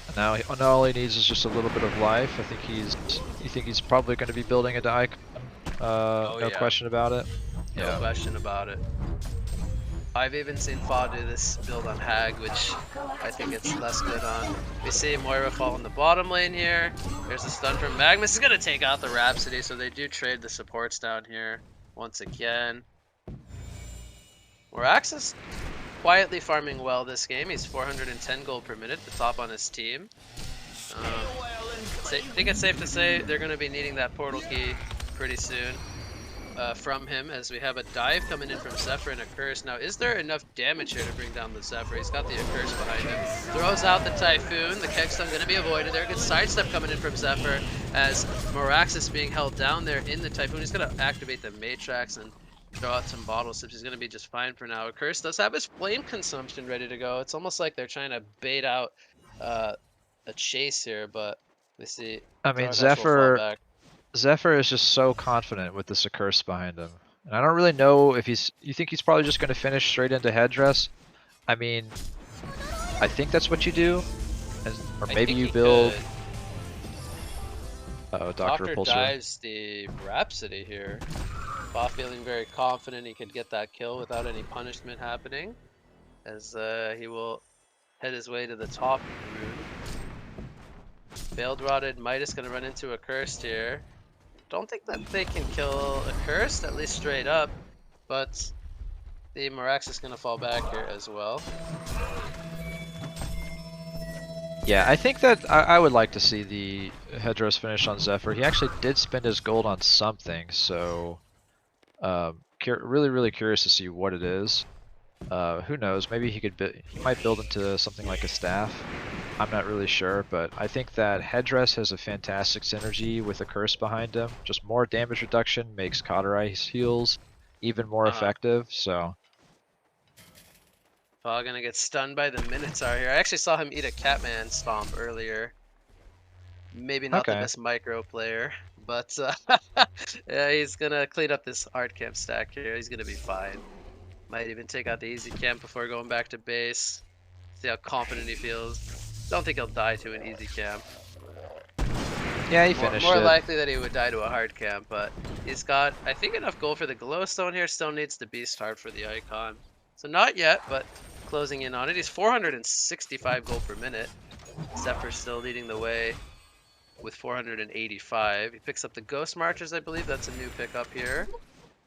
And now all he needs is just a little bit of life. I think he's probably going to be building into icon. No question about it. No question about it. I've even seen Fa do this build on Hag, which I think it's less good on. We see Moira fall in the bottom lane here. There's a stun from Magnus. He's going to take out the Rhapsody, so they do trade the supports down here once again. Moraxis quietly farming well this game. He's 410 gold per minute, the top on his team. I think it's safe to say they're going to be needing that portal key pretty soon. From him, as we have a dive coming in from Zephyr and a curse. Now, is there enough damage here to bring down the Zephyr? He's got the curse behind him. Throws out the Typhoon. The Kegstone going to be avoided there. Good sidestep coming in from Zephyr as Moraxis being held down there in the Typhoon. He's going to activate the Matrax and throw out some bottle sips. He's going to be just fine for now. A curse does have his flame consumption ready to go. It's almost like they're trying to bait out a chase here, but we see. I mean, Zephyr is just so confident with this curse behind him. And I don't really know if you think he's probably just going to finish straight into Headdress? I mean, I think that's what you do. Or maybe you build... Uh-oh, Dr. Repulsor dives the Rhapsody here. Fa feeling very confident he could get that kill without any punishment happening. As he will head his way to the top rune. Veiled Rotted Midas going to run into a Cursed here. Don't think that they can kill a Cursed, at least straight up, but the Morax is going to fall back here as well. Yeah, I think that I would like to see the Headdress finish on Zephyr. He actually did spend his gold on something, so really curious to see what it is. Who knows? Maybe he might build into something like a staff. I'm not really sure, but I think that Headdress has a fantastic synergy with a curse behind him. Just more damage reduction makes Cauterize heals even more effective, so... Fa gonna get stunned by the Minotaur here. I actually saw him eat a Catman Stomp earlier. Maybe not the best micro player, but yeah, he's gonna clean up this hard camp stack here. He's gonna be fine. Might even take out the easy camp before going back to base. See how confident he feels. Don't think he'll die to an easy camp. Yeah, he finished more it. likely that he would die to a hard camp, but he's got, I think, enough gold for the glowstone here. Still needs the beast heart for the icon. So not yet, but closing in on it. He's 465 gold per minute. Zephyr's still leading the way with 485. He picks up the Ghost Marchers, I believe. That's a new pickup here.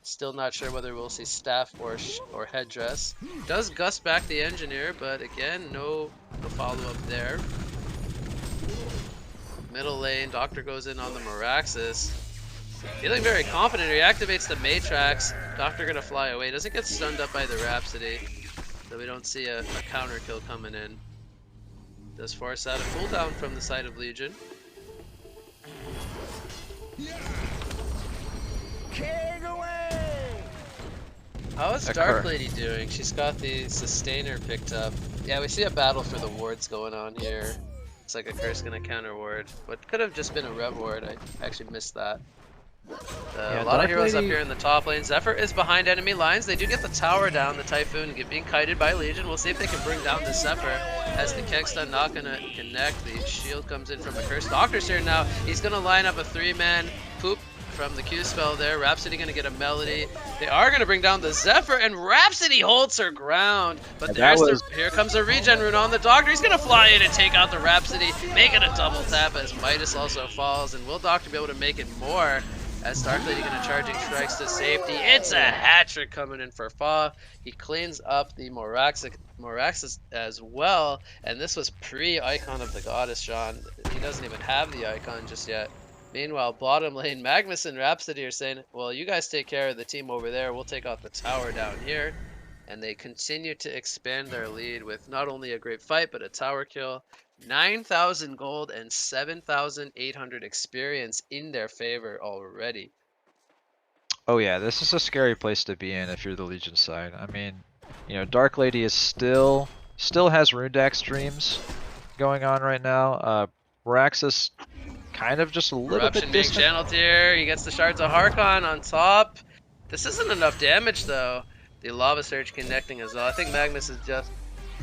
Still not sure whether we'll see staff or headdress. Does Gus back the engineer, but again, no follow-up there. Middle lane, Doctor goes in on the Moraxis. Feeling very confident, he activates the Matrax. Doctor gonna fly away, doesn't get stunned up by the Rhapsody. So we don't see a counter kill coming in. Does force out a cooldown from the side of Legion. How is Dark Lady doing? She's got the Sustainer picked up. Yeah, we see a battle for the wards going on here. It's like a curse gonna counter ward. But could have just been a rev ward. I actually missed that. A lot of heroes up here in the top lane. Zephyr is behind enemy lines. They do get the tower down. The Typhoon being kited by Legion. We'll see if they can bring down the Zephyr. as the keg stun not gonna connect. The shield comes in from a curse. Doctor's here now. He's gonna line up a 3-man poop from the Q spell there. Rhapsody gonna get a melody. They are gonna bring down the Zephyr, and Rhapsody holds her ground. But here comes a regen rune on the Doctor. He's gonna fly in and take out the Rhapsody, make it a double tap as Midas also falls. And will Doctor be able to make it more? As Dark Lady gonna charging strikes to safety. It's a hat trick coming in for Fa. He cleans up the Moraxis as well. And this was pre-icon of the goddess, John. He doesn't even have the icon just yet. Meanwhile, bottom lane, Magnus and Rhapsody are saying, well, you guys take care of the team over there. We'll take out the tower down here. And they continue to expand their lead with not only a great fight, but a tower kill. 9,000 gold and 7,800 experience in their favor already. Oh yeah, this is a scary place to be in if you're the Legion side. I mean, you know, Dark Lady is still has Rundax streams going on right now. Moraxis kind of just a little bit being channeled here. He gets the shards of Harkon on top. This isn't enough damage though. The Lava Surge connecting as well. I think Magnus is just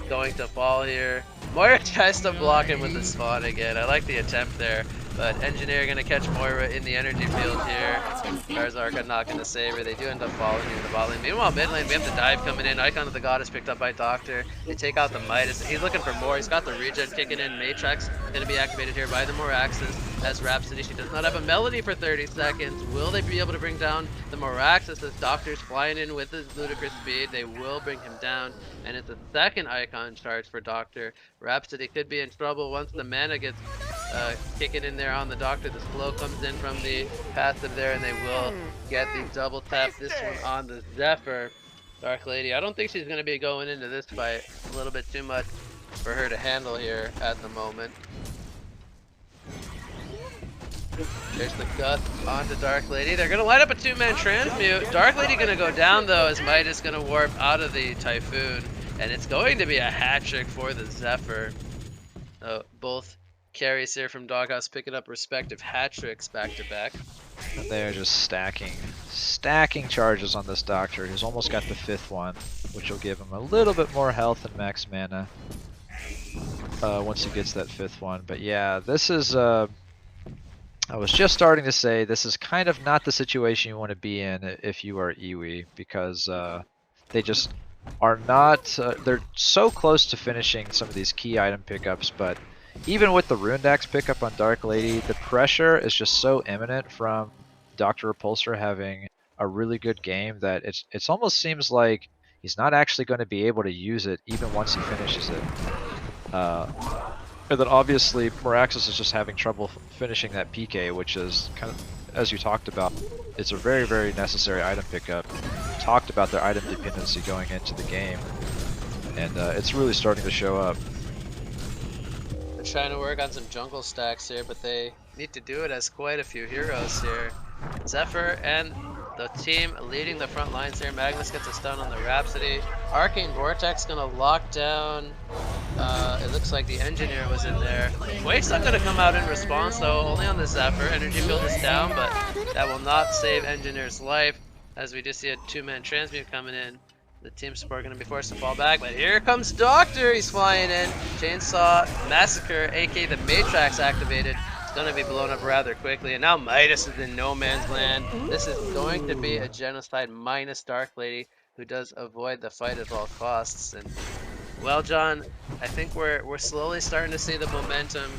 going to fall here. Moira tries to block him with the spawn again. I like the attempt there, but Engineer gonna catch Moira in the energy field here. Charizard not gonna save her. They do end up falling in the bot lane. Meanwhile, mid lane, we have the dive coming in. Icon of the Goddess picked up by Doctor. They take out the Midas. He's looking for more. He's got the regen kicking in. Matrix gonna be activated here by the Moraxis. As Rhapsody, she does not have a melody for 30 seconds. Will they be able to bring down the Moraxis as Doctor's flying in with his ludicrous speed? They will bring him down, and it's a second icon charge for Doctor. Rhapsody could be in trouble once the mana gets kicking in there on the Doctor. The slow comes in from the passive there, and they will get the double tap. This one on the Zephyr. Dark Lady, I don't think she's going to be going into this fight. A little bit too much for her to handle here at the moment. There's the Gust onto Dark Lady. They're going to light up a 2-man transmute. Dark Lady going to go down though as Midas going to warp out of the Typhoon. And it's going to be a hat trick for the Zephyr. Both carries here from Doghouse picking up respective hat tricks back to back. And they're just stacking charges on this Doctor, who's almost got the 5th one, which will give him a little bit more health and max mana once he gets that 5th one. But yeah, this is... I was just starting to say this is kind of not the situation you want to be in if you are Iwi, because they just are not, they're so close to finishing some of these key item pickups, but even with the Rundax pickup on Dark Lady, the pressure is just so imminent from Dr. Repulsor having a really good game that it almost seems like he's not actually going to be able to use it even once he finishes it. And then obviously Moraxis is just having trouble finishing that PK, which is kind of, as you talked about, it's a very, very necessary item pickup. We talked about their item dependency going into the game, and it's really starting to show up. They're trying to work on some jungle stacks here, but they need to do it as quite a few heroes here. Zephyr and the team leading the front lines here. Magnus gets a stun on the Rhapsody. Arcane Vortex gonna lock down. It looks like the Engineer was in there. Quake's not gonna come out in response though, only on the Zephyr. Energy field is down, but that will not save Engineer's life, as we just see a 2-man transmute coming in. The team support gonna be forced to fall back, but here comes Doctor. He's flying in. Chainsaw Massacre, aka the Matrix, activated. It's gonna be blown up rather quickly, and now Midas is in no man's land. This is going to be a genocide minus Dark Lady, who does avoid the fight at all costs. And well, John, I think we're slowly starting to see the momentum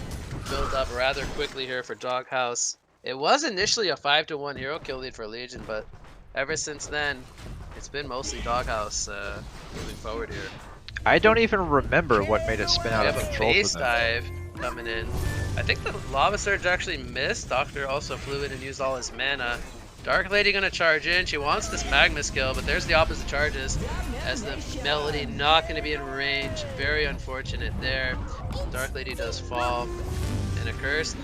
build up rather quickly here for Doghouse. It was initially a 5-1 hero kill lead for Legion, but ever since then, it's been mostly Doghouse moving forward here. I don't even remember what made it spin out of control. We have a base dive coming in. I think the Lava Surge actually missed. Doctor also flew in and used all his mana. Dark Lady gonna charge in. She wants this Magma skill, but there's the opposite charges as the Melody not gonna be in range. Very unfortunate there. Dark Lady does fall. And a curse.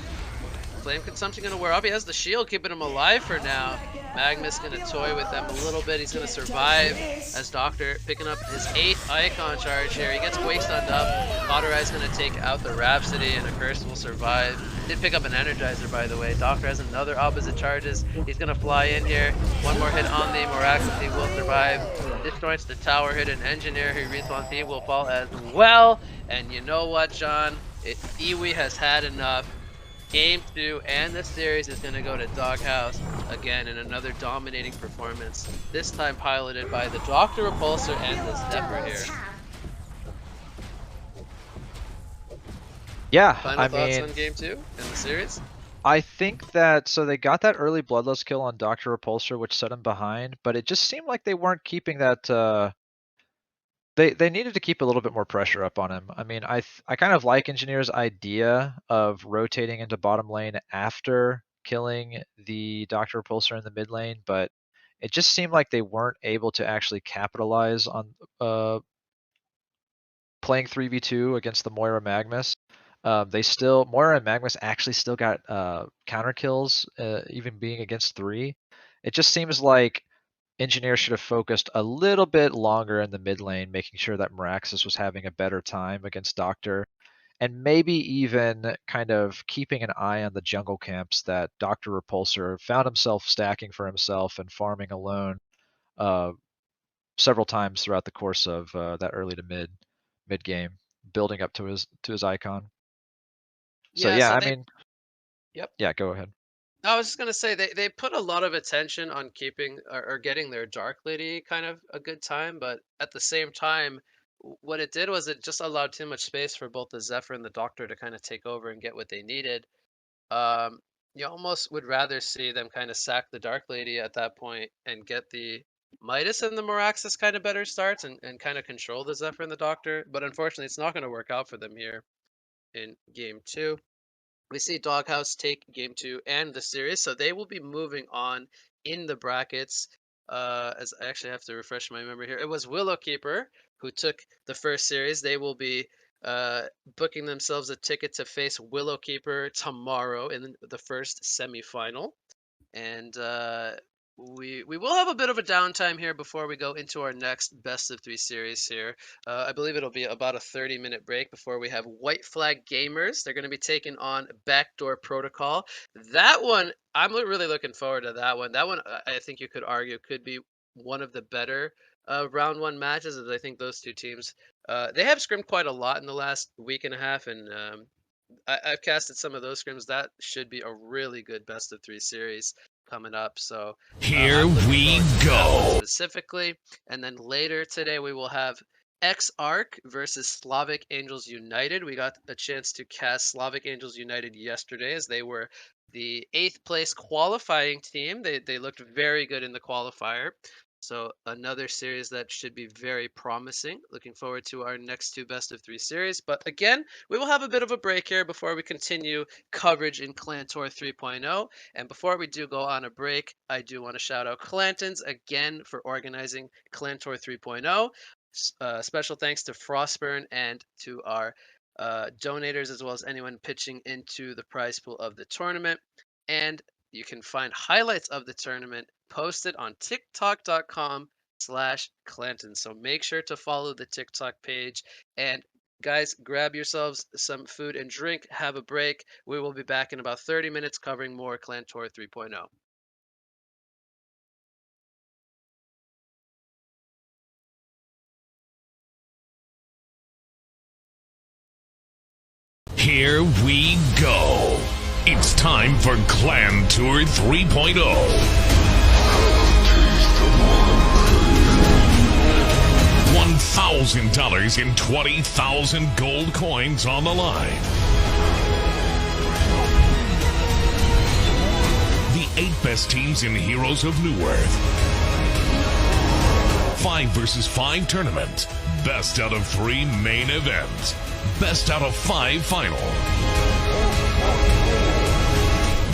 Flame consumption gonna wear off. He has the shield keeping him alive for now. Magnus gonna toy with them a little bit. He's gonna survive as Doctor picking up his 8th icon charge here. He gets quake stunned up. Cauterized gonna take out the Rhapsody, and a Curse will survive. Did pick up an Energizer, by the way. Doctor has another opposite charges. He's gonna fly in here. One more hit on the Miraculous, he will survive. Disjoints the tower, hit an Engineer who respawns. He will fall as well. And you know what, John? Iwi has had enough. Game 2 and the series is going to go to Doghouse again in another dominating performance. This time piloted by the Dr. Repulsor and the Zephyr here. Yeah, Final thoughts on Game 2 in the series? I think that, so they got that early Bloodlust kill on Dr. Repulsor, which set him behind, but it just seemed like they weren't keeping that, they needed to keep a little bit more pressure up on him. I mean, I kind of like Engineer's idea of rotating into bottom lane after killing the Dr. Repulsor in the mid lane, but it just seemed like they weren't able to actually capitalize on playing 3v2 against the Moira Magnus. Moira and Magnus actually still got counter kills, even being against 3. It just seems like Engineer should have focused a little bit longer in the mid lane, making sure that Meraxis was having a better time against Doctor, and maybe even kind of keeping an eye on the jungle camps that Dr. Repulsor found himself stacking for himself and farming alone several times throughout the course of that early to mid game, building up to his icon. So yeah, I mean, yep. Yeah, go ahead. I was just gonna say they put a lot of attention on keeping or getting their Dark Lady kind of a good time, but at the same time, what it did was it just allowed too much space for both the Zephyr and the Doctor to kind of take over and get what they needed. You almost would rather see them kind of sack the Dark Lady at that point and get the Midas and the Meraxis kind of better starts and kind of control the Zephyr and the Doctor, but unfortunately it's not going to work out for them here in Game 2. We see Doghouse take Game 2 and the series, so they will be moving on in the brackets. As I actually have to refresh my memory here, it was Willowkeeper who took the first series. They will be booking themselves a ticket to face Willowkeeper tomorrow in the first semifinal, and we will have a bit of a downtime here before we go into our next best of 3 series here. I believe it'll be about a 30-minute break before we have White Flag Gamers. They're going to be taking on Backdoor Protocol. That one, I'm really looking forward to that one. That one, I think you could argue, could be one of the better round 1 matches, as I think those two teams, they have scrimmed quite a lot in the last week and a half, and I've casted some of those scrims. That should be a really good best of 3 series coming up. So here we go. Specifically, and then later today we will have X-Arc versus Slavic Angels United. We got a chance to cast Slavic Angels United yesterday, as they were the 8th place qualifying team. They looked very good in the qualifier. So another series that should be very promising. Looking forward to our next 2 best of 3 series. But again, we will have a bit of a break here before we continue coverage in ClanTour 3.0. And before we do go on a break, I do want to shout out Clantons again for organizing ClanTour 3.0. Special thanks to Frostburn and to our donators, as well as anyone pitching into the prize pool of the tournament. And you can find highlights of the tournament posted on tiktok.com/Clantons. So make sure to follow the TikTok page. And guys, grab yourselves some food and drink. Have a break. We will be back in about 30 minutes covering more ClanTour 3.0. Here we go. It's time for ClanTour 3.0. $1,000 and 20,000 gold coins on the line. The 8 best teams in Heroes of Newerth. 5 versus 5 tournament. Best out of 3 main event. Best out of 5 final.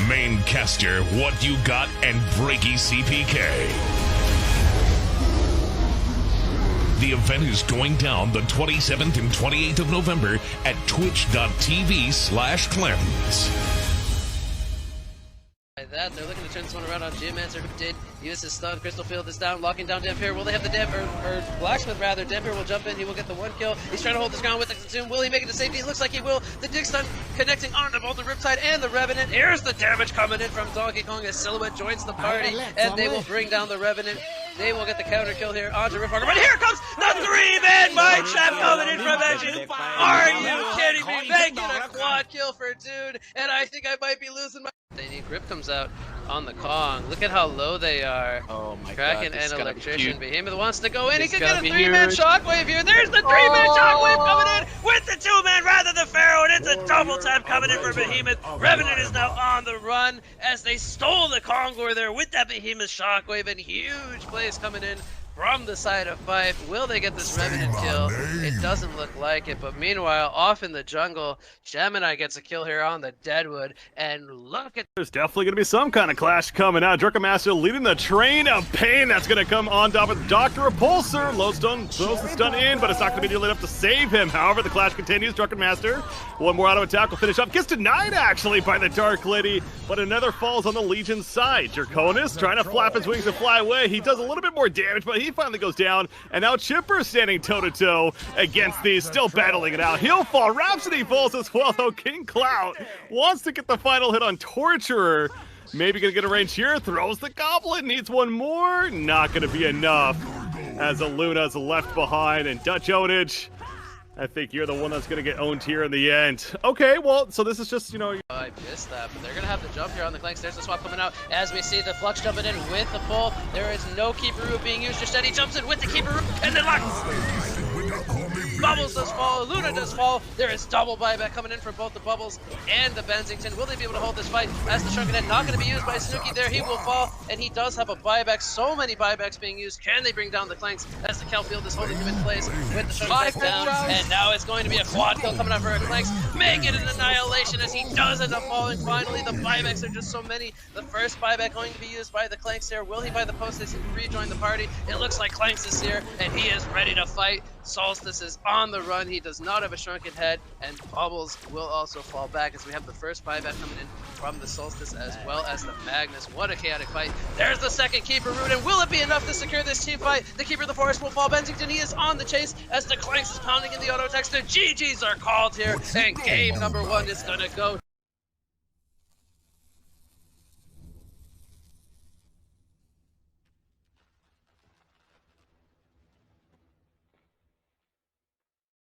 Main caster, What You Got, and Breaky CPK. The event is going down the 27th and 28th of November at twitch.tv/Clantons. that. They're looking to turn this one around on Geomancer, who did use his stun. Crystal Field is down, locking down Dampier. Will they have the Blacksmith rather? Dampier will jump in, he will get the 1 kill. He's trying to hold his ground with the Consume. Will he make it to safety? It looks like he will. The Dig Stun connecting onto both the Riptide and the Revenant. Here's the damage coming in from Donkey Kong as Silhouette joins the party, and they will bring down the Revenant. They will get the counter kill here onto Riftwalker, but here comes the 3-man mind trap coming in from Engine. Are you kidding me? Making a quad kill for Dude, and I think I might be losing my... They need Grip comes out on the Kong. Look at how low they are. Oh my Kraken god. and Electrician. Behemoth wants to go in. He It's could get a gonna be 3-man huge. shockwave here. There's the 3-man shockwave coming in with the 2-man rather than Pharaoh, and it's a double tap coming in for Behemoth. Revenant is now on the run as they stole the Kongor there with that Behemoth shockwave, and huge plays coming in from the side of Fife. Will they get this Revenant kill? It doesn't look like it, but meanwhile, off in the jungle, Gemini gets a kill here on the Deadwood, and look at... There's definitely going to be some kind of clash coming out. Master leading the train of pain that's going to come on top of Dr. Repulsor. Lowstone throws the stun in, but it's not going to be nearly enough to save him. However, the clash continues. Master, one more auto attack will finish up. Gets denied, actually, by the Dark Lady, but another falls on the Legion's side. Draconis trying to flap his wings and fly away. He does a little bit more damage, but he finally goes down, and now Chipper standing toe-to-toe against these, still battling it out. He'll fall. Rhapsody falls as well, though. King Clout wants to get the final hit on Torturer. Maybe gonna get a range here. Throws the Goblet. Needs one more. Not gonna be enough as Aluna's left behind, and Dutch Ownage, I think you're the one that's going to get owned here in the end. Okay, well, so this is just, you know... I missed that, but they're going to have to jump here on the Clank. There's the swap coming out as we see the Flux jumping in with the pull. There is no Keeper Root being used. Just Eddie jumps in with the Keeper Root, and then Bubbles does fall, Luna does fall. There is double buyback coming in from both the Bubbles and the Bensington. Will they be able to hold this fight? As the Shrunken Head not going to be used by Snooki there. He will fall, and he does have a buyback. So many buybacks being used. Can they bring down the Clanks as the Kelfield is holding him in place with the Shrunken Head down? And now it's going to be a quad kill coming out for Clanks. Make it an annihilation as he does end up falling. Finally, the buybacks are just so many. The first buyback going to be used by the Clanks here. Will he buy the post as he rejoin the party? It looks like Clanks is here, and he is ready to fight. Solstice is on the run. He does not have a Shrunken Head, and Bubbles will also fall back as we have the first buyback coming in from the Solstice as well as the Magnus. What a chaotic fight. There's the second Keeper Root, and will it be enough to secure this team fight? The Keeper of the Forest will fall. Bensington, he is on the chase as the Clanks is pounding in the auto attacks. The GGs are called here, and game number 1 is going to go